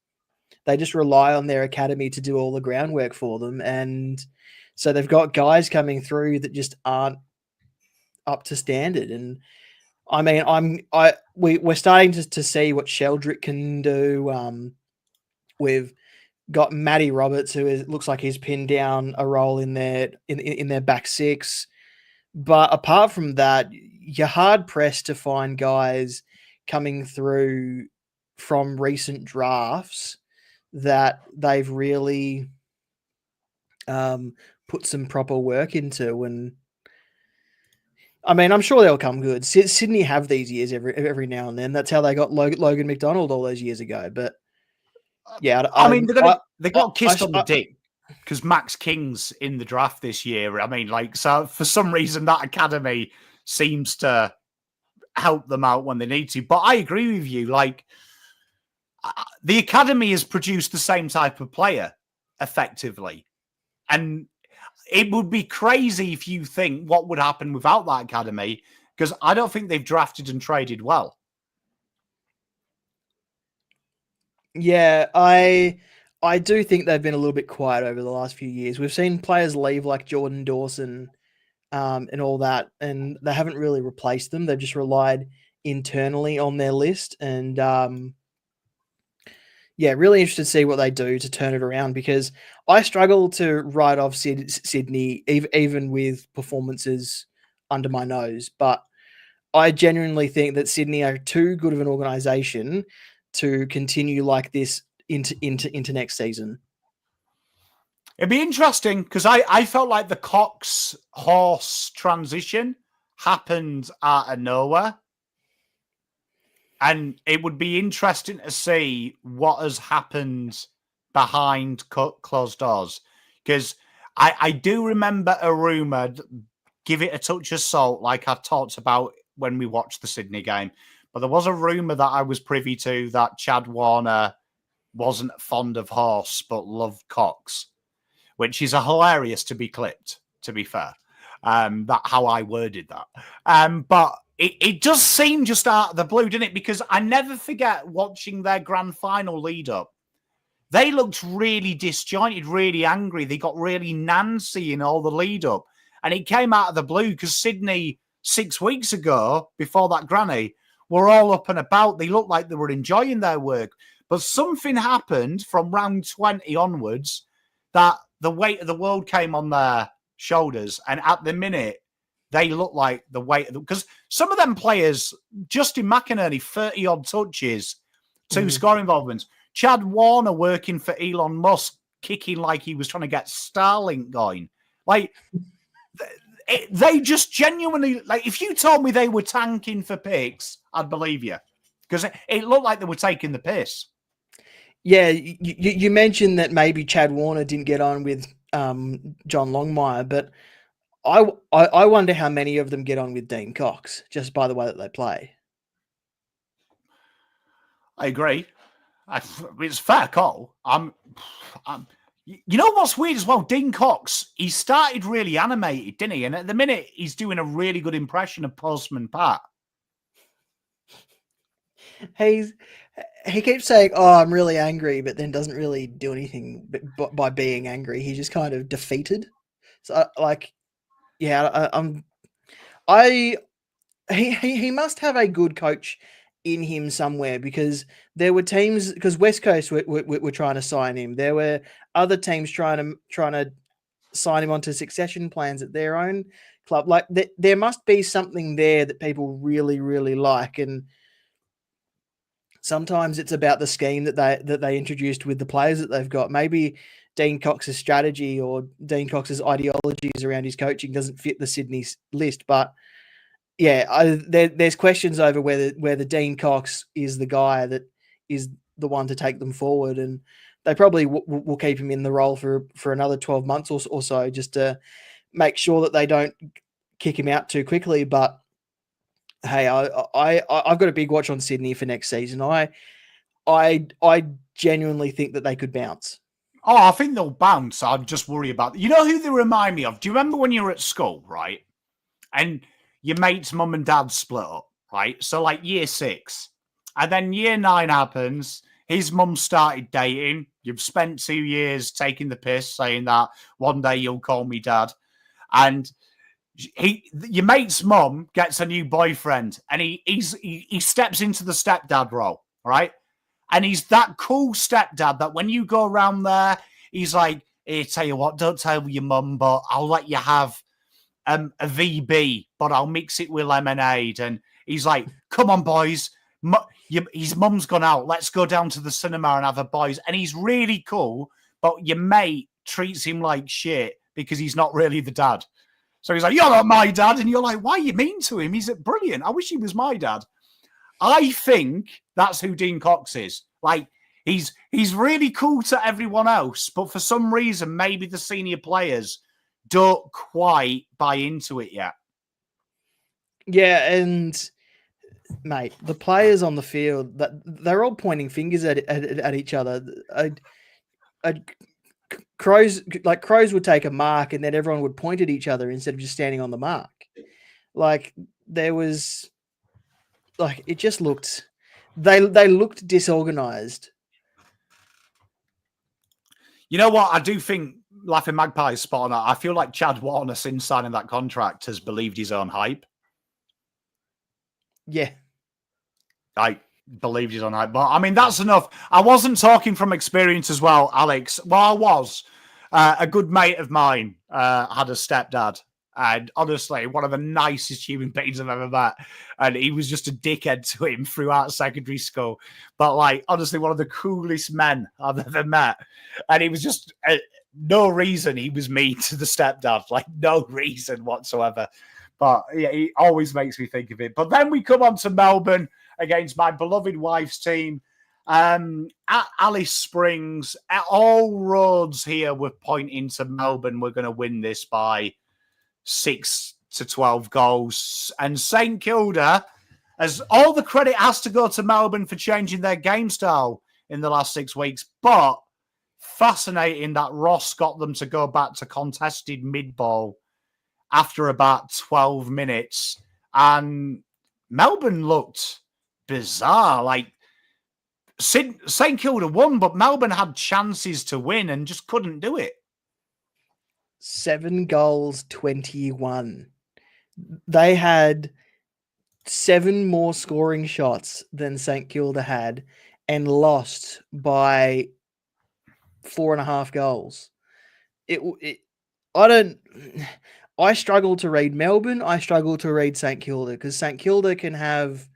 Speaker 2: They just rely on their academy to do all the groundwork for them. And so they've got guys coming through that just aren't up to standard. And I mean, we're starting to see what Sheldrick can do. We've got Matty Roberts, who looks like he's pinned down a role in their back six. But apart from that, you're hard pressed to find guys coming through from recent drafts that they've really put some proper work into. And I mean, I'm sure they'll come good. Sydney have these years every now and then. That's how they got Logan McDonald all those years ago. But yeah,
Speaker 1: I mean, they got kissed on the dick because Max King's in the draft this year. I mean, like, so for some reason that academy seems to help them out when they need to. But I agree with you. Like, the academy has produced the same type of player effectively. And it would be crazy if you think what would happen without that academy, because I don't think they've drafted and traded well.
Speaker 2: Yeah, I do think they've been a little bit quiet over the last few years. We've seen players leave like Jordan Dawson and all that, and they haven't really replaced them. They've just relied internally on their list. And yeah, really interested to see what they do to turn it around, because I struggle to write off Sydney, even with performances under my nose. But I genuinely think that Sydney are too good of an organisation to continue like this into next season.
Speaker 1: It'd be interesting because I felt like the Cox Horse transition happened out of nowhere. And it would be interesting to see what has happened behind closed doors. Because I do remember a rumour, give it a touch of salt, like I've talked about when we watched the Sydney game. But there was a rumour that I was privy to that Chad Warner wasn't fond of Horse, but loved Cox, which is a hilarious to be clipped, to be fair. That how I worded that. But it does seem just out of the blue, didn't it? Because I never forget watching their grand final lead up. They looked really disjointed, really angry. They got really Nancy in all the lead up. And it came out of the blue because Sydney 6 weeks ago, before that granny, were all up and about. They looked like they were enjoying their work. But something happened from round 20 onwards that the weight of the world came on their shoulders. And at the minute, they look like the weight of them. Because some of them players, Justin McInerney, 30-odd touches, 2 score involvements. Chad Warner working for Elon Musk, kicking like he was trying to get Starlink going. Like, they just genuinely... Like, if you told me they were tanking for picks, I'd believe you. Because it looked like they were taking the piss.
Speaker 2: Yeah, you mentioned that maybe Chad Warner didn't get on with John Longmire, but I wonder how many of them get on with Dean Cox just by the way that they play.
Speaker 1: I agree. It's a fair call. You know what's weird as well? Dean Cox, he started really animated, didn't he? And at the minute, he's doing a really good impression of Postman Pat.
Speaker 2: He keeps saying, "Oh, I'm really angry," but then doesn't really do anything by being angry. He's just kind of defeated. So, like, yeah, he must have a good coach in him somewhere, because there were teams, because West Coast were trying to sign him. There were other teams trying to sign him onto succession plans at their own club. Like, there must be something there that people really, really like, and sometimes it's about the scheme that they introduced with the players that they've got. Maybe Dean Cox's strategy or Dean Cox's ideologies around his coaching doesn't fit the Sydney list, but yeah, there's questions over whether Dean Cox is the guy that is the one to take them forward, and they probably will keep him in the role for another 12 months or so, just to make sure that they don't kick him out too quickly. But hey, I've got a big watch on Sydney for next season. I genuinely think that they could bounce.
Speaker 1: Oh, I think they'll bounce. I'd just worry about. You know who they remind me of? Do you remember when you were at school, right? And your mate's mum and dad split up, right? So like year 6. And then year 9 happens. His mum started dating. You've spent 2 years taking the piss, saying that one day you'll call me dad. And your mate's mum gets a new boyfriend, and he steps into the stepdad role, right? And he's that cool stepdad that when you go around there, he's like, "Here, tell you what, don't tell your mum, but I'll let you have a VB, but I'll mix it with lemonade." And he's like, "Come on, boys. His mum's gone out. Let's go down to the cinema and have a boys." And he's really cool, but your mate treats him like shit because he's not really the dad. So he's like, "You're not my dad." And you're like, "Why are you mean to him? He's brilliant. I wish he was my dad." I think that's who Dean Cox is. Like, he's really cool to everyone else, but for some reason, maybe the senior players don't quite buy into it yet.
Speaker 2: Yeah, and mate, the players on the field, that they're all pointing fingers at each other. Crows would take a mark, and then everyone would point at each other instead of just standing on the mark. Like, there was, like, it just looked, they looked disorganized.
Speaker 1: You know what? I do think Laughing Magpie is spot on. I feel like Chad Warner, since signing that contract, has believed his own hype.
Speaker 2: Yeah.
Speaker 1: I believed his own hype. But, I mean, that's enough. I wasn't talking from experience as well, Alex. Well, I was. A good mate of mine had a stepdad. And honestly, one of the nicest human beings I've ever met. And he was just a dickhead to him throughout secondary school. But, like, honestly, one of the coolest men I've ever met. And he was just no reason he was mean to the stepdad. Like, no reason whatsoever. But yeah, he always makes me think of it. But then we come on to Melbourne against my beloved wife's team. At Alice Springs, all roads here were pointing to Melbourne. We're going to win this by 6 to 12 goals. And St Kilda, as all the credit has to go to Melbourne for changing their game style in the last 6 weeks. But fascinating that Ross got them to go back to contested mid-ball after about 12 minutes. And Melbourne looked bizarre. Like, St Kilda won, but Melbourne had chances to win and just couldn't do it.
Speaker 2: 7 goals, 21. They had 7 more scoring shots than St Kilda had and lost by 4.5 goals. I struggle to read Melbourne. I struggle to read St Kilda, because St Kilda can have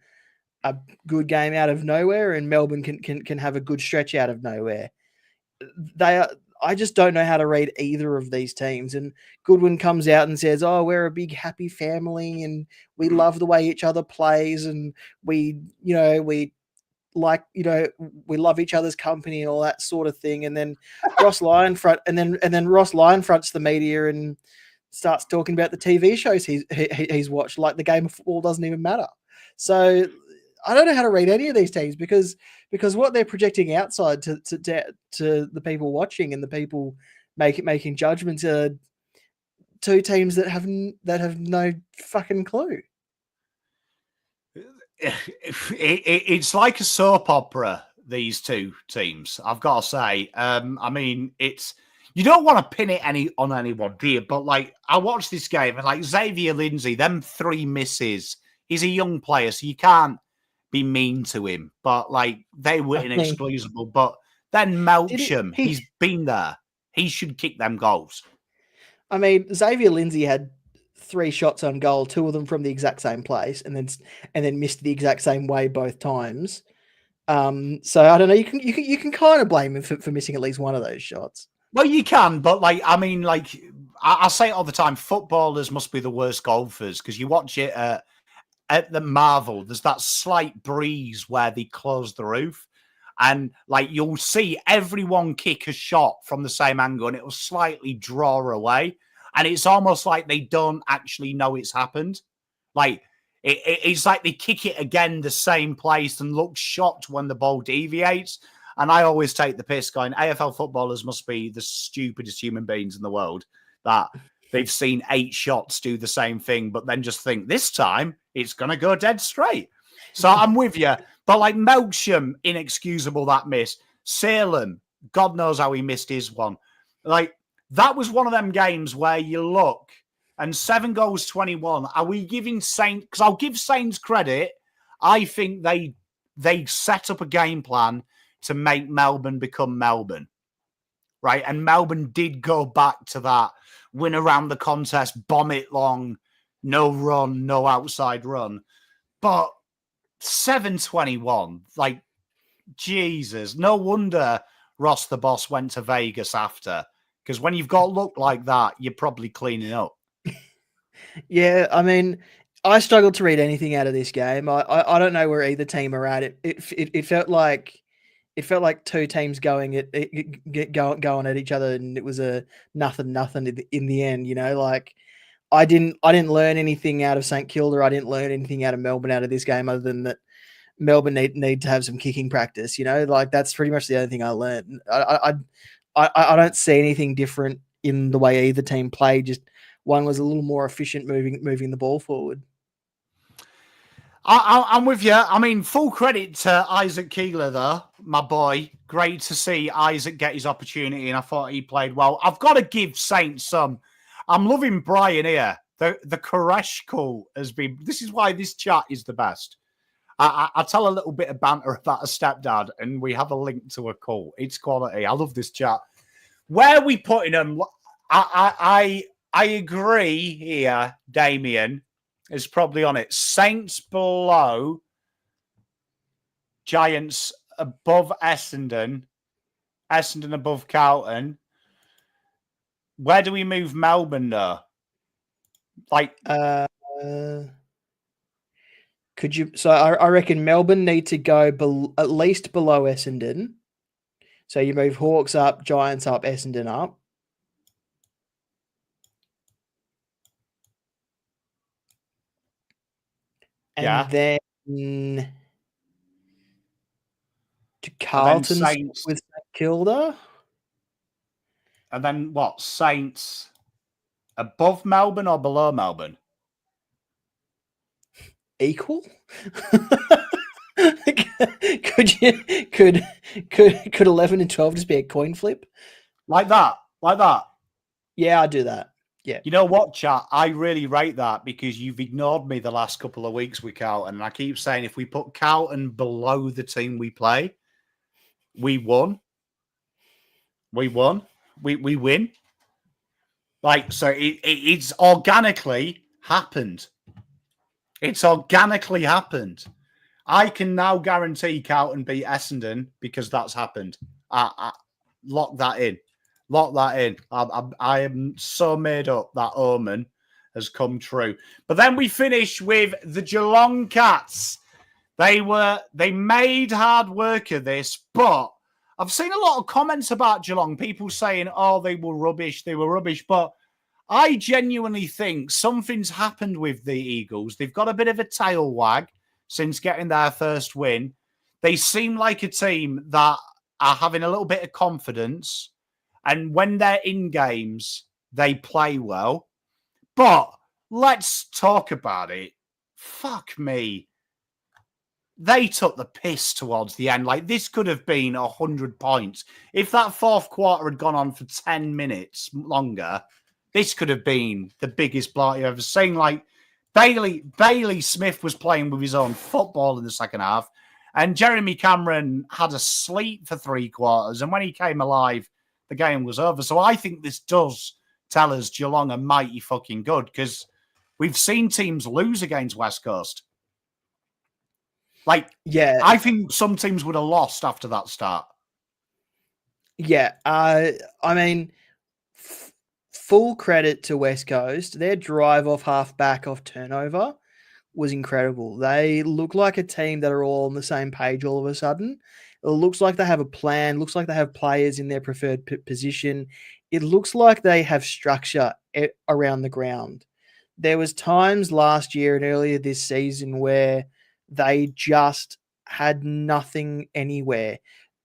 Speaker 2: a good game out of nowhere and Melbourne can have a good stretch out of nowhere. I just don't know how to read either of these teams. And Goodwin comes out and says, "Oh, we're a big happy family and we love the way each other plays, and we like, you know, we love each other's company and all that sort of thing. And then Ross Lyon Ross Lyon fronts the media and starts talking about the TV shows he's watched, like the game of football doesn't even matter. So I don't know how to read any of these teams because what they're projecting outside to the people watching and the people making judgments are two teams that have no fucking clue.
Speaker 1: It's like a soap opera, these two teams, I've got to say. I mean, it's, you don't want to pin it on anyone, do you? But like, I watched this game and like Xavier Lindsay, them 3 misses. He's a young player, so you can't be mean to him. But like, they were inexcusable. But then Melksham, he's been there. He should kick them goals.
Speaker 2: I mean, Xavier Lindsay had 3 shots on goal, 2 of them from the exact same place, and then missed the exact same way both times. So I don't know. You can kind of blame him for missing at least one of those shots.
Speaker 1: Well, you can, but like, I mean, like I say it all the time, footballers must be the worst golfers because you watch it at the Marvel. There's that slight breeze where they close the roof, and like you'll see everyone kick a shot from the same angle, and it'll slightly draw away, and it's almost like they don't actually know it's happened. Like it's like they kick it again the same place and look shocked when the ball deviates. And I always take the piss going, AFL footballers must be the stupidest human beings in the world, that they've seen 8 shots do the same thing, but then just think this time it's going to go dead straight. So I'm with you. But like Melksham, inexcusable that miss. Salem, God knows how he missed his one. Like that was one of them games where you look and 7 goals, 21. Are we giving Saints? Because I'll give Saints credit. I think they set up a game plan to make Melbourne become Melbourne, right? And Melbourne did go back to that, win around the contest, bomb it long, no run, no outside run. But 7-21, like, Jesus, no wonder Ross the boss went to Vegas after, because when you've got luck like that, you're probably cleaning up.
Speaker 2: Yeah, I mean, I struggled to read anything out of this game. I don't know where either team are at. It felt like 2 teams going at each other, and it was a nothing in the end. You know, like I didn't learn anything out of St Kilda. I didn't learn anything out of Melbourne out of this game, other than that Melbourne need to have some kicking practice. You know, like that's pretty much the only thing I learned. I don't see anything different in the way either team played. Just one was a little more efficient moving the ball forward.
Speaker 1: I'm with you. I mean, full credit to Isaac Keeler, though, my boy. Great to see Isaac get his opportunity, and I thought he played well. I've got to give Saints some. I'm loving Brian here. The Koresh call has been... This is why this chat is the best. I tell a little bit of banter about a stepdad, and we have a link to a call. It's quality. I love this chat. Where are we putting them? I agree here, Damien is probably on it. Saints below, Giants above Essendon, Essendon above Carlton. Where do we move Melbourne though? Like,
Speaker 2: could you? So I reckon Melbourne need to go at least below Essendon. So you move Hawks up, Giants up, Essendon up. And then to Carlton with St Kilda.
Speaker 1: And then what? Saints above Melbourne or below Melbourne?
Speaker 2: Equal? could 11 and 12 just be a coin flip?
Speaker 1: Like that?
Speaker 2: Yeah, I'd do that. Yeah.
Speaker 1: You know what, chat? I really rate that because you've ignored me the last couple of weeks with Carlton. And I keep saying if we put Carlton below the team we play, we won. We won. We win. Like, so it's organically happened. It's organically happened. I can now guarantee Carlton beat Essendon because that's happened. Lock that in. Lock that in. I am so made up that omen has come true. But then we finish with the Geelong Cats. They made hard work of this, but I've seen a lot of comments about Geelong, people saying, oh, they were rubbish, but I genuinely think something's happened with the Eagles. They've got a bit of a tail wag since getting their first win. They seem like a team that are having a little bit of confidence, and when they're in games, they play well. But let's talk about it. Fuck me. They took the piss towards the end. Like, this could have been 100 points. If that fourth quarter had gone on for 10 minutes longer, this could have been the biggest blowout you've ever seen. Like, Bailey Smith was playing with his own football in the second half, and Jeremy Cameron had a sleep for 3 quarters, and when he came alive, the game was over. So I think this does tell us Geelong are mighty fucking good, because we've seen teams lose against West Coast. Like,
Speaker 2: Yeah,
Speaker 1: I think some teams would have lost after that start.
Speaker 2: Yeah, I mean, full credit to West Coast. Their drive off half back off turnover was incredible. They look like a team that are all on the same page all of a sudden. It looks like they have a plan. Looks like they have players in their preferred position. It looks like they have structure around the ground. There was times last year and earlier this season where they just had nothing anywhere.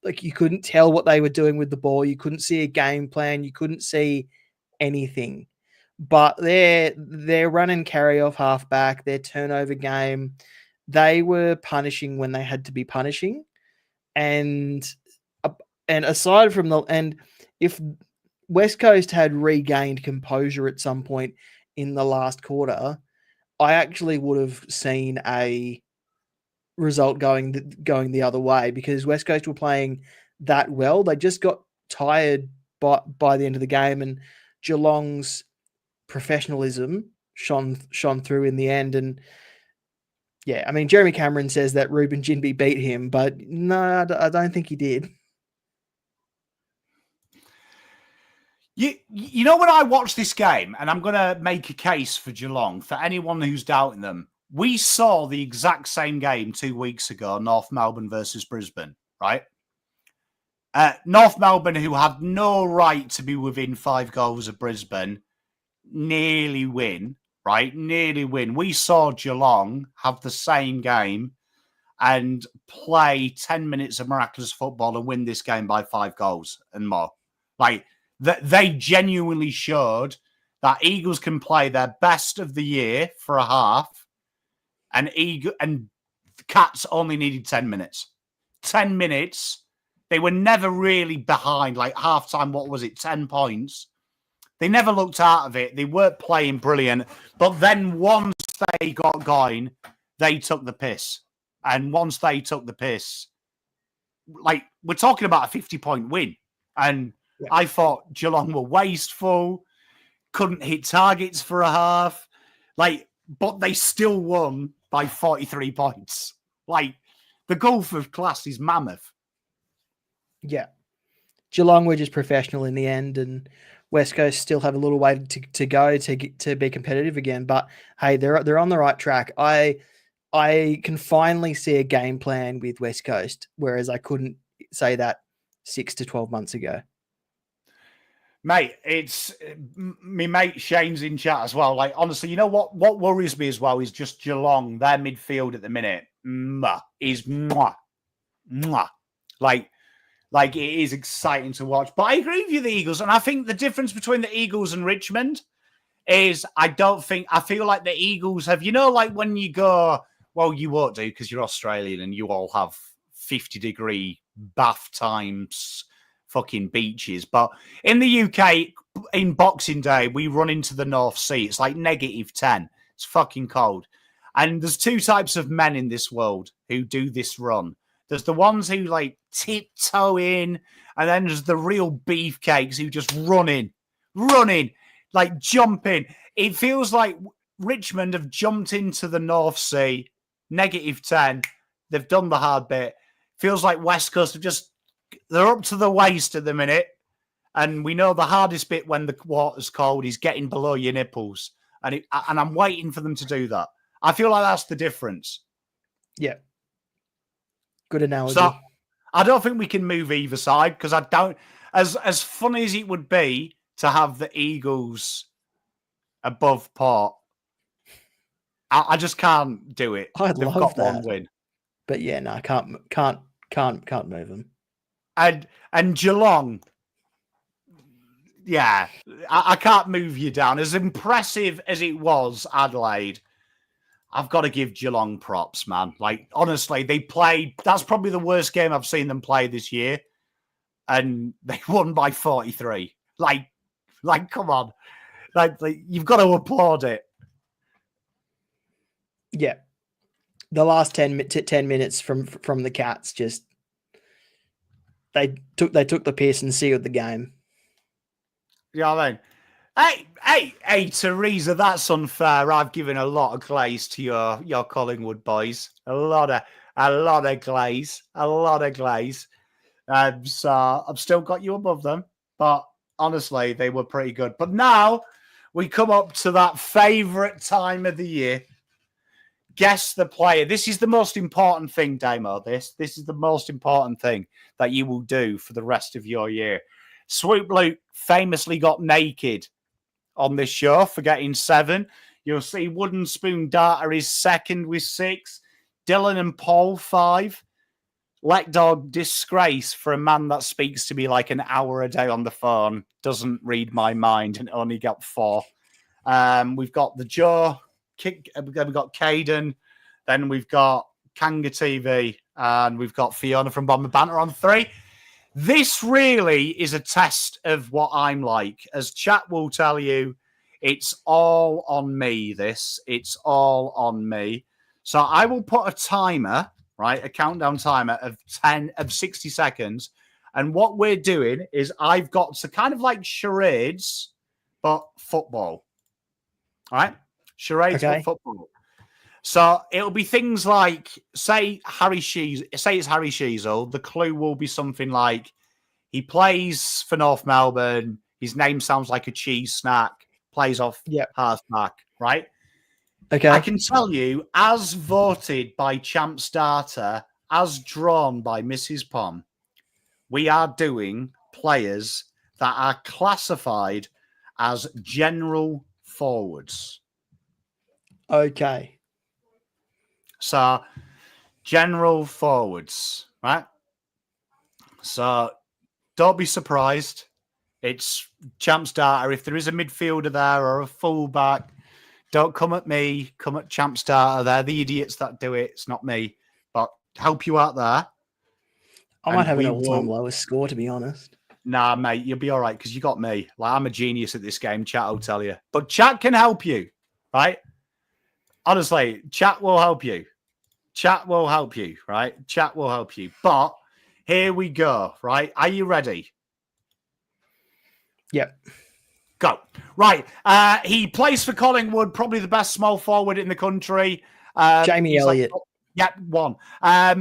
Speaker 2: Like, you couldn't tell what they were doing with the ball. You couldn't see a game plan. You couldn't see anything. But their run and carry off halfback, their turnover game, they were punishing when they had to be punishing. And aside from if West Coast had regained composure at some point in the last quarter, I actually would have seen a result going the other way, because West Coast were playing that well. They just got tired by the end of the game, and Geelong's professionalism shone through in the end. And yeah, I mean, Jeremy Cameron says that Ruben Jinby beat him, but no, I don't think he did.
Speaker 1: You know, when I watch this game, and I'm going to make a case for Geelong, for anyone who's doubting them, we saw the exact same game 2 weeks ago, North Melbourne versus Brisbane, right? North Melbourne, who had no right to be within 5 goals of Brisbane, nearly win, right? Nearly win. We saw Geelong have the same game and play 10 minutes of miraculous football and win this game by 5 goals and more. Like, they genuinely showed that Eagles can play their best of the year for a half, and Cats only needed 10 minutes. 10 minutes. They were never really behind, like halftime, what was it, 10 points. They never looked out of it. They weren't playing brilliant. But then once they got going, they took the piss. And once they took the piss, like, we're talking about a 50-point win. And yeah, I thought Geelong were wasteful, couldn't hit targets for a half. Like, but they still won by 43 points. Like, the gulf of class is mammoth.
Speaker 2: Yeah. Geelong were just professional in the end, and West Coast still have a little way to go to be competitive again. But hey, they're on the right track. I can finally see a game plan with West Coast, whereas I couldn't say that 6 to 12 months ago.
Speaker 1: Mate, it's me mate Shane's in chat as well. Like, honestly, you know what worries me as well is just Geelong. Their midfield at the minute is mwah. Like it is exciting to watch. But I agree with you, the Eagles. And I think the difference between the Eagles and Richmond is I feel like the Eagles have, you know, like when you go, well, you won't do because you're Australian and you all have 50-degree bath times, fucking beaches. But in the UK, in Boxing Day, we run into the North Sea. It's like -10. It's fucking cold. And there's 2 types of men in this world who do this run. There's the ones who like tiptoe in, and then there's the real beefcakes who just running, like jumping. It feels like Richmond have jumped into the North Sea, -10. They've done the hard bit. Feels like West Coast have they're up to the waist at the minute. And we know the hardest bit when the water's cold is getting below your nipples. And I'm waiting for them to do that. I feel like that's the difference.
Speaker 2: Yeah. Good analogy.
Speaker 1: So I don't think we can move either side because I don't. As funny as it would be to have the Eagles above Port, I just can't do it.
Speaker 2: I'd
Speaker 1: They've
Speaker 2: love
Speaker 1: got
Speaker 2: that.
Speaker 1: one win.
Speaker 2: But yeah, no, can't move them.
Speaker 1: And Geelong, yeah, I can't move you down. As impressive as it was, Adelaide, I've got to give Geelong props, man. Like, honestly, they played. That's probably the worst game I've seen them play this year. And they won by 43. Like come on. Like you've got to applaud it.
Speaker 2: Yeah. The last 10 minutes from the Cats just they took the piss and sealed the game.
Speaker 1: You know what I mean? Hey, Teresa, that's unfair. I've given a lot of glaze to your Collingwood boys. A lot of glaze. So I've still got you above them, but honestly, they were pretty good. But now we come up to that favourite time of the year. Guess the player. This is the most important thing, Damo. This is the most important thing that you will do for the rest of your year. Swoop Luke famously got naked on this show for getting 7. You'll see Wooden Spoon Data is second with 6. Dylan and Paul 5. Let Dog disgrace for a man that speaks to me like an hour a day on the phone, doesn't read my mind and only got 4. We've got the Joe, we've got Caden, then we've got Kanga TV, and we've got Fiona from Bomber Banter on 3. This really is a test of what I'm like. As chat will tell you, it's all on me, It's all on me. So I will put a timer, right? A countdown timer of 60 seconds. And what we're doing is I've got to kind of like charades, but football. All right? Charades,
Speaker 2: Okay.
Speaker 1: but football. So it'll be things like, say it's Harry Sheasel. The clue will be something like, he plays for North Melbourne. His name sounds like a cheese snack. Plays off halfback, right?
Speaker 2: Okay.
Speaker 1: I can tell you, as voted by Champ Starter, as drawn by Mrs. Pom, we are doing players that are classified as general forwards.
Speaker 2: Okay.
Speaker 1: So, general forwards, right? So, don't be surprised. It's Champ Starter. If there is a midfielder there or a fullback, don't come at me. Come at Champ Starter. They're the idiots that do it. It's not me. But help you out there.
Speaker 2: I might have an all-time lowest score, to be honest.
Speaker 1: Nah, mate, you'll be all right because you got me. Like, I'm a genius at this game. Chat will tell you. But chat can help you, right? Honestly, chat will help you. Chat will help you, right? Chat will help you. But here we go, right? Are you ready?
Speaker 2: Yep.
Speaker 1: Go. Right. He plays for Collingwood, probably the best small forward in the country.
Speaker 2: Jamie Elliott.
Speaker 1: Yep, 1.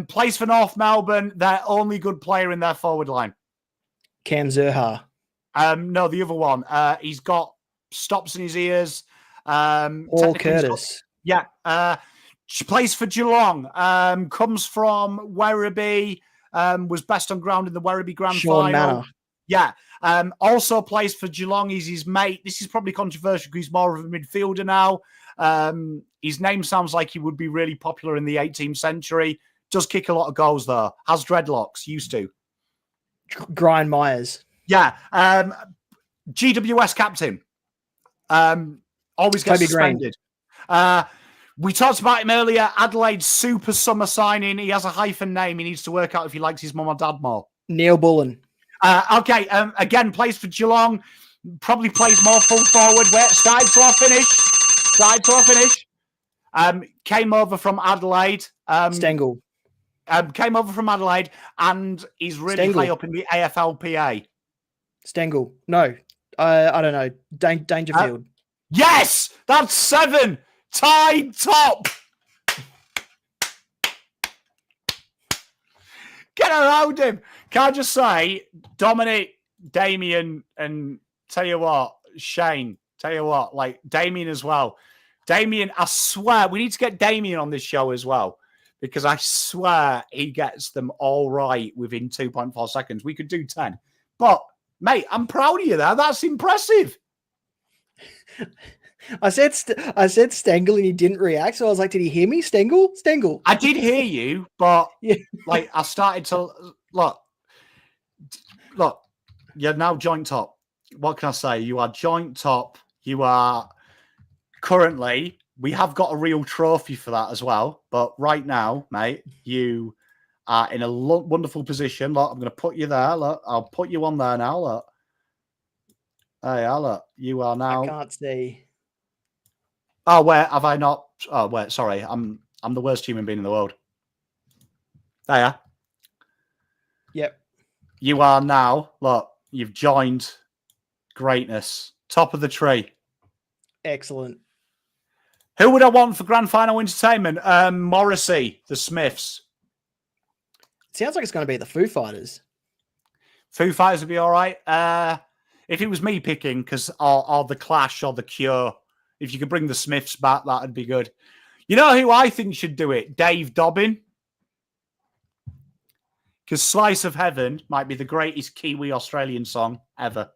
Speaker 1: Plays for North Melbourne, their only good player in their forward line.
Speaker 2: Cam Zurhaar.
Speaker 1: No, the other one. He's got stops in his ears.
Speaker 2: Paul Curtis.
Speaker 1: Plays for Geelong. Comes from Werribee. Was best on ground in the Werribee Grand
Speaker 2: Sean
Speaker 1: Final.
Speaker 2: Manor.
Speaker 1: Yeah. Also plays for Geelong. He's his mate. This is probably controversial because he's more of a midfielder now. His name sounds like he would be really popular in the 18th century. Does kick a lot of goals, though. Has dreadlocks. Used to.
Speaker 2: Brian Myers.
Speaker 1: Yeah. GWS captain. Always gets
Speaker 2: Toby
Speaker 1: suspended. We talked about him earlier. Adelaide super summer signing. He has a hyphen name. He needs to work out if he likes his mum or dad more.
Speaker 2: Neil Bullen.
Speaker 1: Again, plays for Geelong. Probably plays more full forward. Started to our finish. Came over from Adelaide.
Speaker 2: Stengel.
Speaker 1: Came over from Adelaide, and he's really high up in the AFLPA.
Speaker 2: Stengel. No. I don't know. Dangerfield.
Speaker 1: Yes! That's 7! Tied top! Get around him. Can I just say, Dominic, Damien, and tell you what, Shane, like Damien as well. Damien, I swear, we need to get Damien on this show as well because I swear he gets them all right within 2.4 seconds. We could do 10. But, mate, I'm proud of you there. That's impressive.
Speaker 2: I said Stengel and he didn't react. So I was like, did he hear me? Stengel.
Speaker 1: I did hear you, but
Speaker 2: Yeah.
Speaker 1: like I started to look, you're now joint top. What can I say? You are joint top. You are currently, we have got a real trophy for that as well. But right now, mate, you are in a wonderful position. Look, I'm going to put you there. Look, I'll put you on there now. Look. Hey, look, you are now.
Speaker 2: I can't see.
Speaker 1: Oh, where have I not? Oh, wait, sorry. I'm the worst human being in the world. There you are.
Speaker 2: Yep.
Speaker 1: You are now, look, you've joined greatness. Top of the tree.
Speaker 2: Excellent.
Speaker 1: Who would I want for grand final entertainment? Morrissey, the Smiths.
Speaker 2: Sounds like it's going to be the Foo Fighters.
Speaker 1: Foo Fighters would be all right. If it was me picking, because or the Clash or the Cure, if you could bring the Smiths back, that would be good. You know who I think should do it? Dave Dobbin. Because Slice of Heaven might be the greatest Kiwi Australian song ever.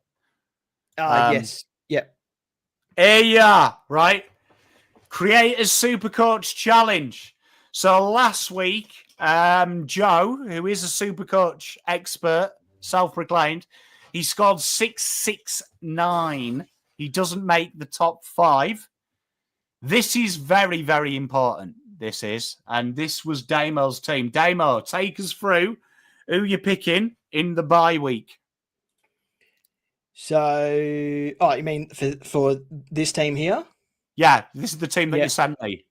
Speaker 2: Yes. Yep.
Speaker 1: Here you are, right? Creators Supercoach Challenge. So last week, Joe, who is a Supercoach expert, self-proclaimed, he scored 669. He doesn't make the top 5. This is very, very important. This is. And this was Damo's team. Damo, take us through who you're picking in the bye week.
Speaker 2: So, you mean for this team here?
Speaker 1: Yeah, this is the team that you sent me.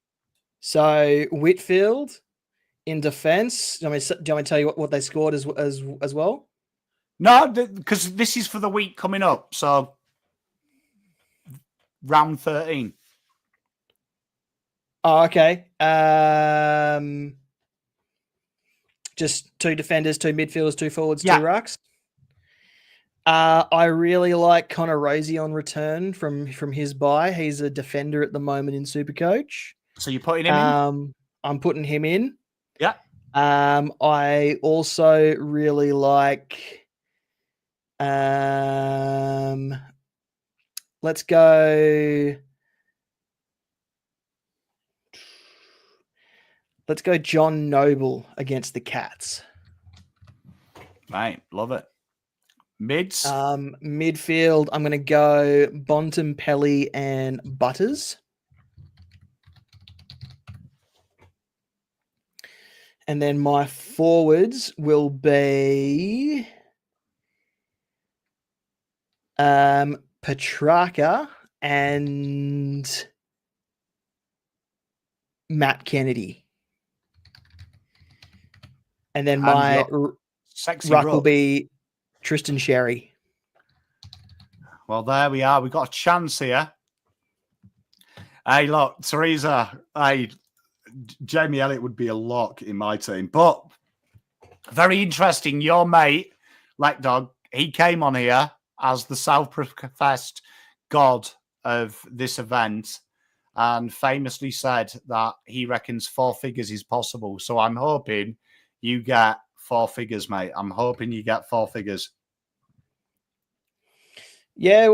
Speaker 2: So Whitfield in defence. Do you want me to tell you what they scored as well?
Speaker 1: No, because this is for the week coming up. So round 13.
Speaker 2: Oh, okay. Just 2 defenders, 2 midfielders, 2 forwards, 2 rucks. I really like Connor Rosie on return from his bye. He's a defender at the moment in Supercoach.
Speaker 1: So you're putting him in?
Speaker 2: I'm putting him in.
Speaker 1: Yeah.
Speaker 2: I also really like. Let's go. Let's go John Noble against the Cats.
Speaker 1: Right, love it. Mids?
Speaker 2: Midfield, I'm going to go Bontempelli and Butters. And then my forwards will be Petrarca and Matt Kennedy. And then my ruck will be Tristan Sherry.
Speaker 1: Well, there we are. We've got a chance here. Hey, look, Teresa. Hey, Jamie Elliott would be a lock in my team. But very interesting. Your mate, Leckdog, he came on here as the self-professed god of this event and famously said that he reckons 4 figures is possible. So I'm hoping you get 4 figures, mate. I'm hoping you get 4 figures.
Speaker 2: Yeah,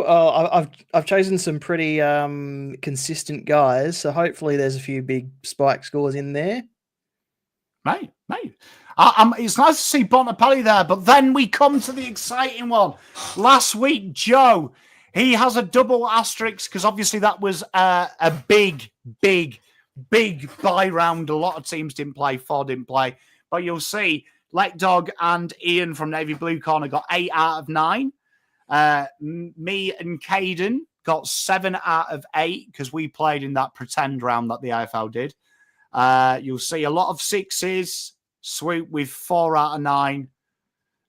Speaker 2: I've chosen some pretty consistent guys, so hopefully there's a few big spike scores in there.
Speaker 1: Mate. It's nice to see Bontempelli there, but then we come to the exciting one. Last week, Joe, he has a double asterisk because obviously that was a big bye round. A lot of teams didn't play, 4 didn't play. But you'll see Leckdog and Ian from Navy Blue Corner got 8 out of 9. Me and Caden got 7 out of 8 because we played in that pretend round that the AFL did. You'll see a lot of 6s. Swoop with 4 out of 9.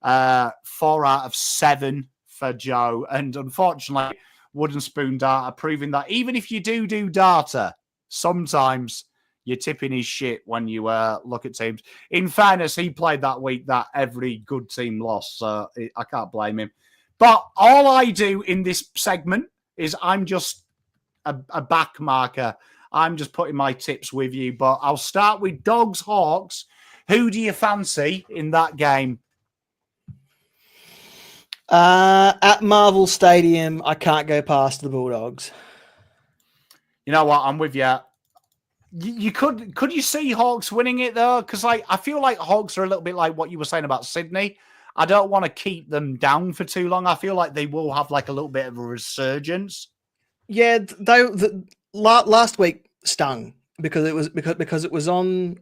Speaker 1: 4 out of 7 for Joe. And unfortunately, Wooden Spoon Data proving that even if you do data, sometimes you're tipping his shit when you look at teams. In fairness, he played that week that every good team lost, so I can't blame him. But all I do in this segment is I'm just a back marker. I'm just putting my tips with you, but I'll start with Dogs Hawks. Who do you fancy in that game?
Speaker 2: At Marvel Stadium, I can't go past the Bulldogs.
Speaker 1: You know what? I'm with you. You could you see Hawks winning it though? Because I feel like Hawks are a little bit like what you were saying about Sydney. I don't want to keep them down for too long. I feel like they will have like a little bit of a resurgence.
Speaker 2: Yeah, last week stung because it was on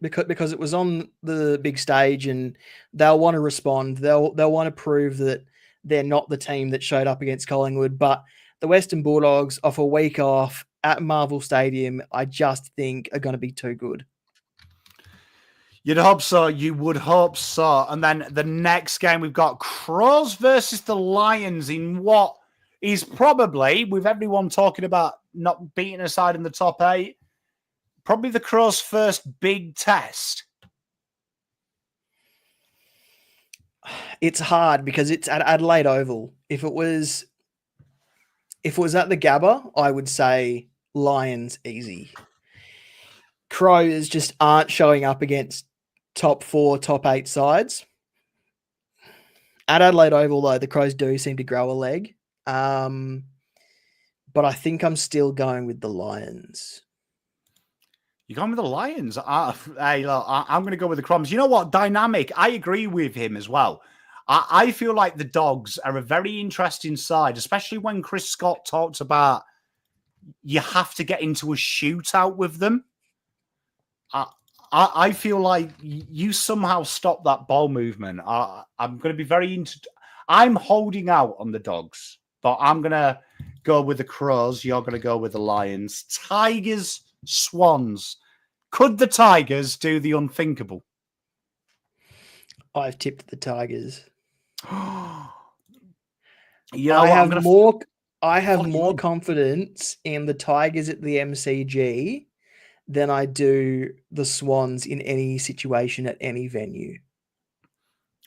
Speaker 2: the big stage, and they'll want to respond. They'll want to prove that they're not the team that showed up against Collingwood. But the Western Bulldogs, off a week off at Marvel Stadium, I just think are going to be too good.
Speaker 1: You'd hope so. You would hope so. And then the next game, we've got Crows versus the Lions in what is probably, with everyone talking about not beating a side in the top 8, probably the Crows' first big test.
Speaker 2: It's hard because it's at Adelaide Oval. If it was at the Gabba, I would say Lions easy. Crows just aren't showing up against top 4, top 8 sides. At Adelaide Oval, though, the Crows do seem to grow a leg. But I think I'm still going with the Lions.
Speaker 1: You're going with the Lions? Hey, look, I'm going to go with the Crumbs. You know what? Dynamic. I agree with him as well. I feel like the Dogs are a very interesting side, especially when Chris Scott talks about you have to get into a shootout with them. I feel like you somehow stop that ball movement. I'm going to be very I'm holding out on the Dogs, but I'm going to go with the Crows. You're going to go with the Lions. Tigers, Swans. Could the Tigers do the unthinkable?
Speaker 2: I've tipped the Tigers.
Speaker 1: You know,
Speaker 2: I have more confidence in the Tigers at the MCG than I do the Swans in any situation at any venue.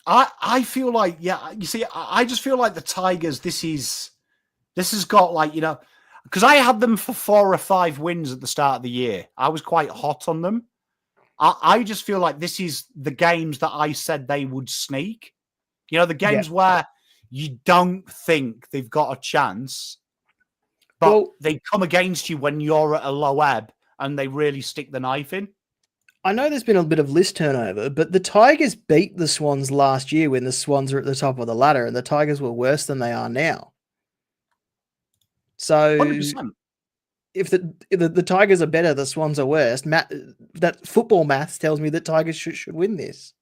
Speaker 1: I feel like, yeah, you see, I just feel like the Tigers, this has got like, you know, because I had them for 4 or 5 wins at the start of the year. I was quite hot on them. I just feel like this is the games that I said they would sneak. You know, the games where you don't think they've got a chance, but they come against you when you're at a low ebb and they really stick the knife in.
Speaker 2: I know there's been a bit of list turnover, but the Tigers beat the Swans last year when the Swans were at the top of the ladder, and the Tigers were worse than they are now. So
Speaker 1: 100%.
Speaker 2: If the Tigers are better, the Swans are worse. That football maths tells me that Tigers should win this.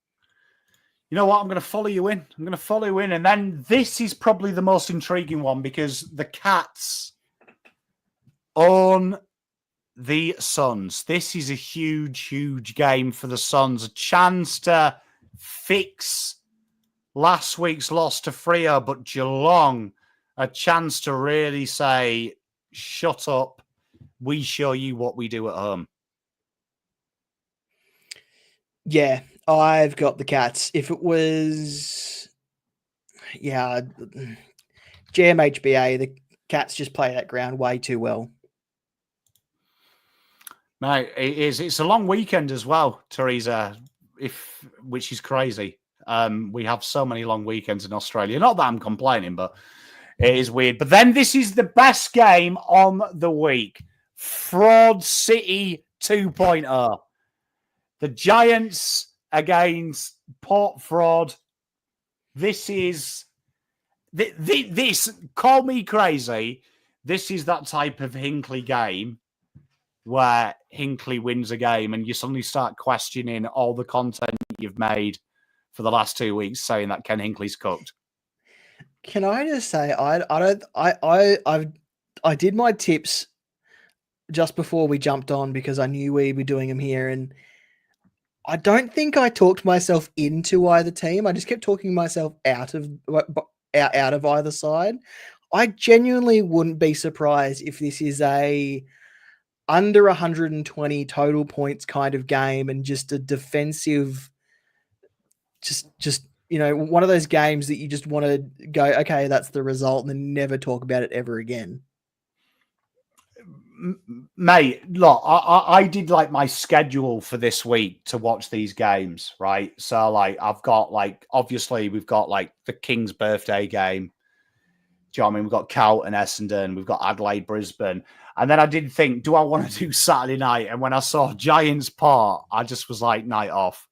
Speaker 1: You know what? I'm going to follow you in. And then this is probably the most intriguing one because the Cats own the Suns. This is a huge, huge game for the Suns. A chance to fix last week's loss to Freo, but Geelong, a chance to really say, shut up. We show you what we do at home.
Speaker 2: Yeah, I've got the Cats. If it was, GMHBA, the Cats just play that ground way too well.
Speaker 1: Mate, it is. It's a long weekend as well, Teresa, which is crazy. We have so many long weekends in Australia. Not that I'm complaining, but it is weird. But then this is the best game on the week. Fraud City 2.0. The Giants against Port Fraud. This is... This, call me crazy, this is that type of Hinkley game where Hinkley wins a game and you suddenly start questioning all the content you've made for the last 2 weeks saying that Ken Hinkley's cooked.
Speaker 2: Can I just say I did my tips just before we jumped on because I knew we'd be doing them here, and I don't think I talked myself into either team. I just kept talking myself out of either side. I genuinely wouldn't be surprised if this is a under 120 total points kind of game and just a defensive, just one of those games that you just want to go, okay, that's the result, and then never talk about it ever again.
Speaker 1: Mate, look, I did like my schedule for this week to watch these games, right? So like I've got like obviously we've got like the King's birthday game. Do you know what I mean? We've got Carlton, Essendon, we've got Adelaide, Brisbane. And then I did think, do I want to do Saturday night? And when I saw Giants Part, I just was like, night off.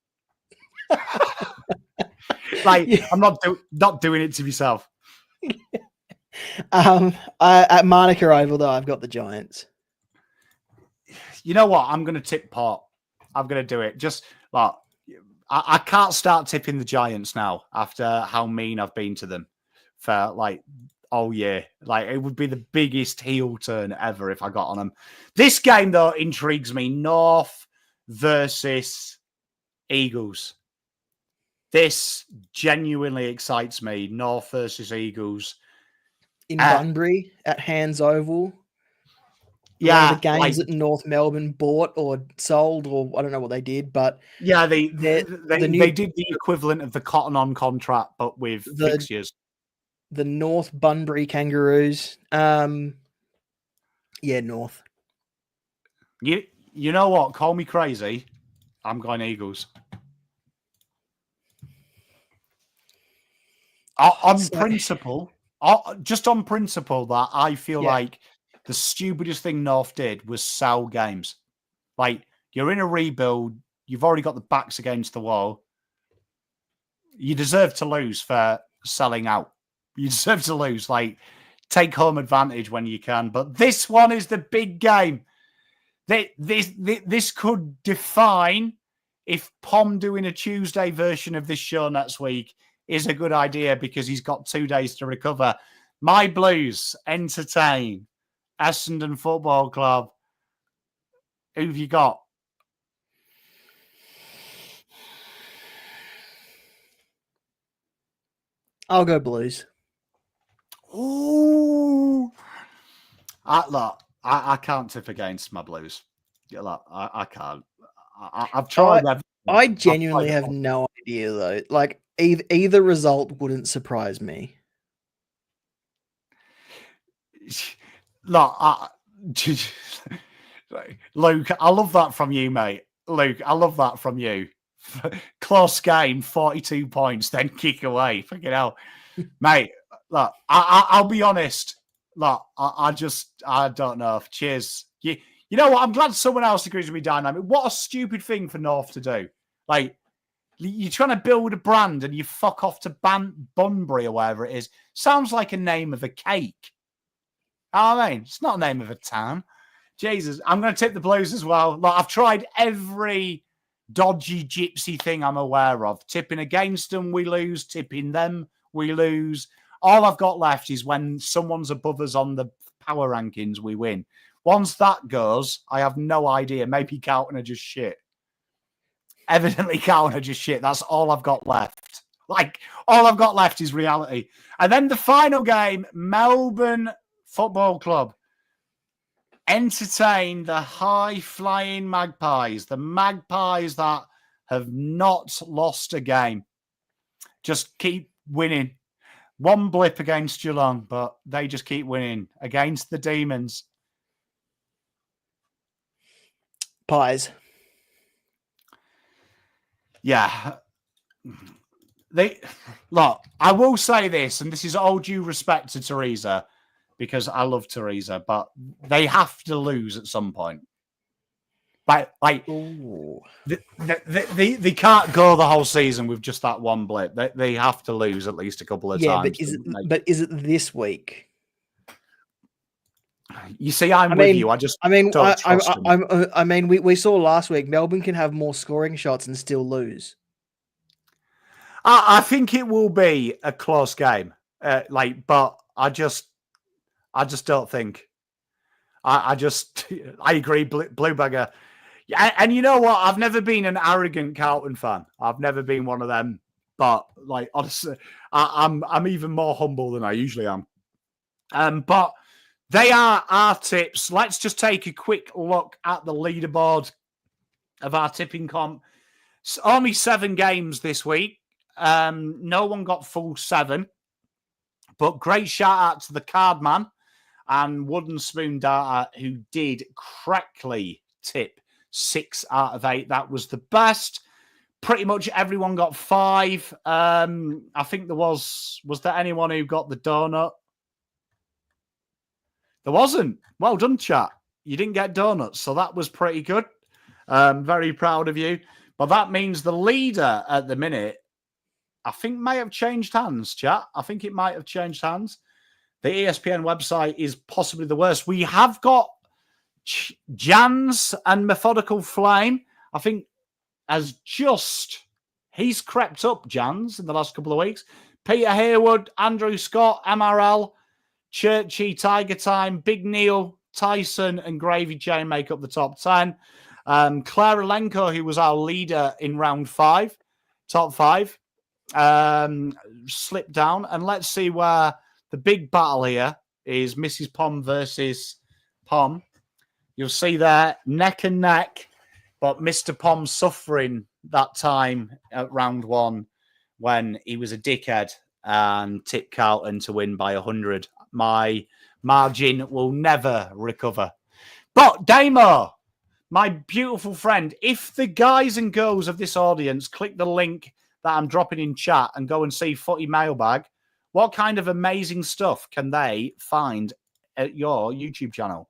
Speaker 1: Like,
Speaker 2: Yeah.
Speaker 1: I'm not doing it to myself.
Speaker 2: At Monica Oval, though, I've got the Giants.
Speaker 1: You know what? I'm going to tip Part. I'm going to do it. Just like, I can't start tipping the Giants now after how mean I've been to them for like all year. Like, it would be the biggest heel turn ever if I got on them. This game, though, intrigues me. North versus Eagles. This genuinely excites me. North versus Eagles.
Speaker 2: In Bunbury at Hands Oval.
Speaker 1: Yeah.
Speaker 2: One of the games that North Melbourne bought or sold, or I don't know what they did, but
Speaker 1: yeah, they did the equivalent of the Cotton On contract, but with fixtures.
Speaker 2: The North Bunbury Kangaroos. Yeah, North.
Speaker 1: You know what? Call me crazy. I'm going Eagles. Principle, just on principle, that I feel like the stupidest thing North did was sell games. Like, you're in a rebuild, you've already got the backs against the wall. You deserve to lose for selling out. You deserve to lose. Like, take home advantage when you can. But this one is the big game. This could define if Pom doing a Tuesday version of this show next week is a good idea because he's got 2 days to recover. My Blues entertain Essendon Football Club. Who've you got?
Speaker 2: I'll go Blues.
Speaker 1: Ooh. I can't tip against my Blues. Look, I can't. I've tried everything.
Speaker 2: I genuinely have no idea, though. Like, either result wouldn't surprise me.
Speaker 1: Look, Luke, I love that from you, mate. Luke, I love that from you. Close game, 42 points, then kick away. Fucking hell. Mate, look, I'll be honest. Look, I don't know. Cheers. You know what? I'm glad someone else agrees with me, Dynamic. What a stupid thing for North to do. Like, you're trying to build a brand and you fuck off to Bunbury or wherever it is. Sounds like a name of a cake. I mean, it's not a name of a town. Jesus, I'm going to tip the Blues as well. Like, I've tried every dodgy gypsy thing I'm aware of. Tipping against them, we lose. Tipping them, we lose. All I've got left is when someone's above us on the power rankings, we win. Once that goes, I have no idea. Maybe Carlton are just shit. Evidently, Carlton are just shit. That's all I've got left. Like, all I've got left is reality. And then the final game, Melbourne Football Club entertain the high-flying Magpies, the Magpies that have not lost a game. Just keep winning. One blip against Geelong, but they just keep winning against the Demons.
Speaker 2: Pies.
Speaker 1: Yeah. Look, I will say this, and this is all due respect to Teresa, because I love Teresa, but they have to lose at some point. They can't go the whole season with just that one blip. They have to lose at least a couple of times.
Speaker 2: But is it this week?
Speaker 1: You see, I'm with you.
Speaker 2: I mean, we saw last week Melbourne can have more scoring shots and still lose.
Speaker 1: I think it will be a close game. But I just don't think. I agree, Bluebagger. Yeah, and you know what? I've never been an arrogant Carlton fan. I've never been one of them. But like, honestly, I'm even more humble than I usually am. But they are our tips. Let's just take a quick look at the leaderboard of our tipping comp. It's only 7 games this week. No one got full 7. But great shout out to the card man. and Wooden Spoon Data, who did correctly tip 6 out of 8. That was the best. Pretty much everyone got 5. I think was there anyone who got the donut? There wasn't. Well done, chat. You didn't get donuts, so that was pretty good. Very proud of you. But that means the leader at the minute, I think, may have changed hands, chat. I think it might have changed hands. The ESPN website is possibly the worst. We have got Jans and Methodical Flame. I think he's crept up, Jans, in the last couple of weeks. Peter Haywood, Andrew Scott, MRL, Churchy, Tiger Time, Big Neil, Tyson, and Gravy Jane make up the top 10. Clara Lenko, who was our leader in round 5, top 5, slipped down. And let's see where the big battle here is. Mrs. Pom versus Pom. You'll see there, neck and neck. But Mr. Pom suffering that time at round 1 when he was a dickhead and tipped Carlton to win by 100. My margin will never recover. But Damo, my beautiful friend, if the guys and girls of this audience click the link that I'm dropping in chat and go and see Footy Mailbag, what kind of amazing stuff can they find at your YouTube channel?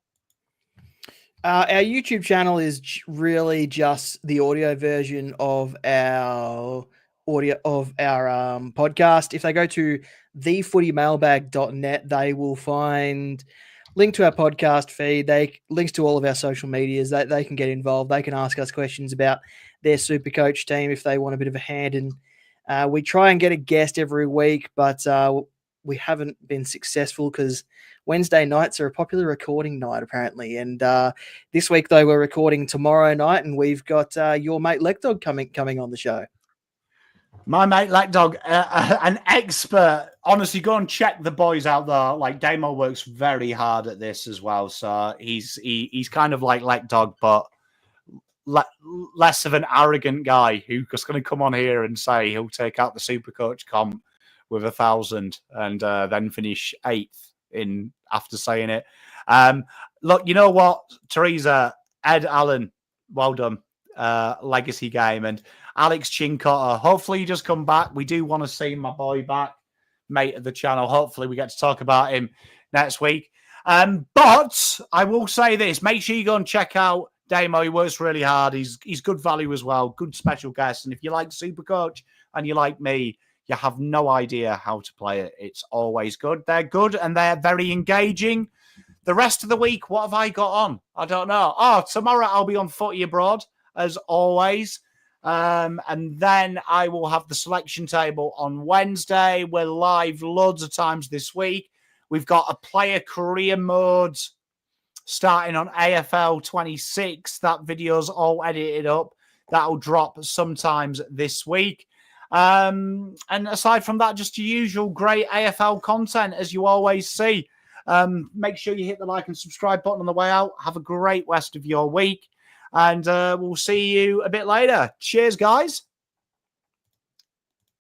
Speaker 2: Our YouTube channel is really just the audio version of our podcast. If they go to thefootymailbag.net, they will find link to our podcast feed. Links to all of our social medias. They can get involved. They can ask us questions about their Supercoach team if they want a bit of a hand. And we try and get a guest every week, but we haven't been successful because Wednesday nights are a popular recording night, apparently. And this week, though, we're recording tomorrow night, and we've got your mate Leckdog coming on the show.
Speaker 1: My mate Leckdog, an expert. Honestly, go and check the boys out there. Like, Damo works very hard at this as well. So he's kind of like Leckdog, but less of an arrogant guy who's just going to come on here and say he'll take out the Supercoach comp with 1,000 and then finish 8th in after saying it. Look, you know what, Teresa, Ed Allen, well done. Legacy game, and Alex Chincotta, hopefully you just come back. We do want to see my boy back, mate of the channel. Hopefully we get to talk about him next week. But I will say this, make sure you go and check out Damo. He works really hard. He's good value as well, good special guest. And if you like Supercoach and you like me, you have no idea how to play it. It's always good. They're good and they're very engaging. The rest of the week, what have I got on? I don't know. Oh, tomorrow I'll be on Footy Abroad, as always. And then I will have the selection table on Wednesday. We're live loads of times this week. We've got a player career mode starting on AFL 26. That video's all edited up. That'll drop sometimes this week. And aside from that, just your usual great AFL content, as you always see. Make sure you hit the like and subscribe button on the way out. Have a great rest of your week. And we'll see you a bit later. Cheers, guys.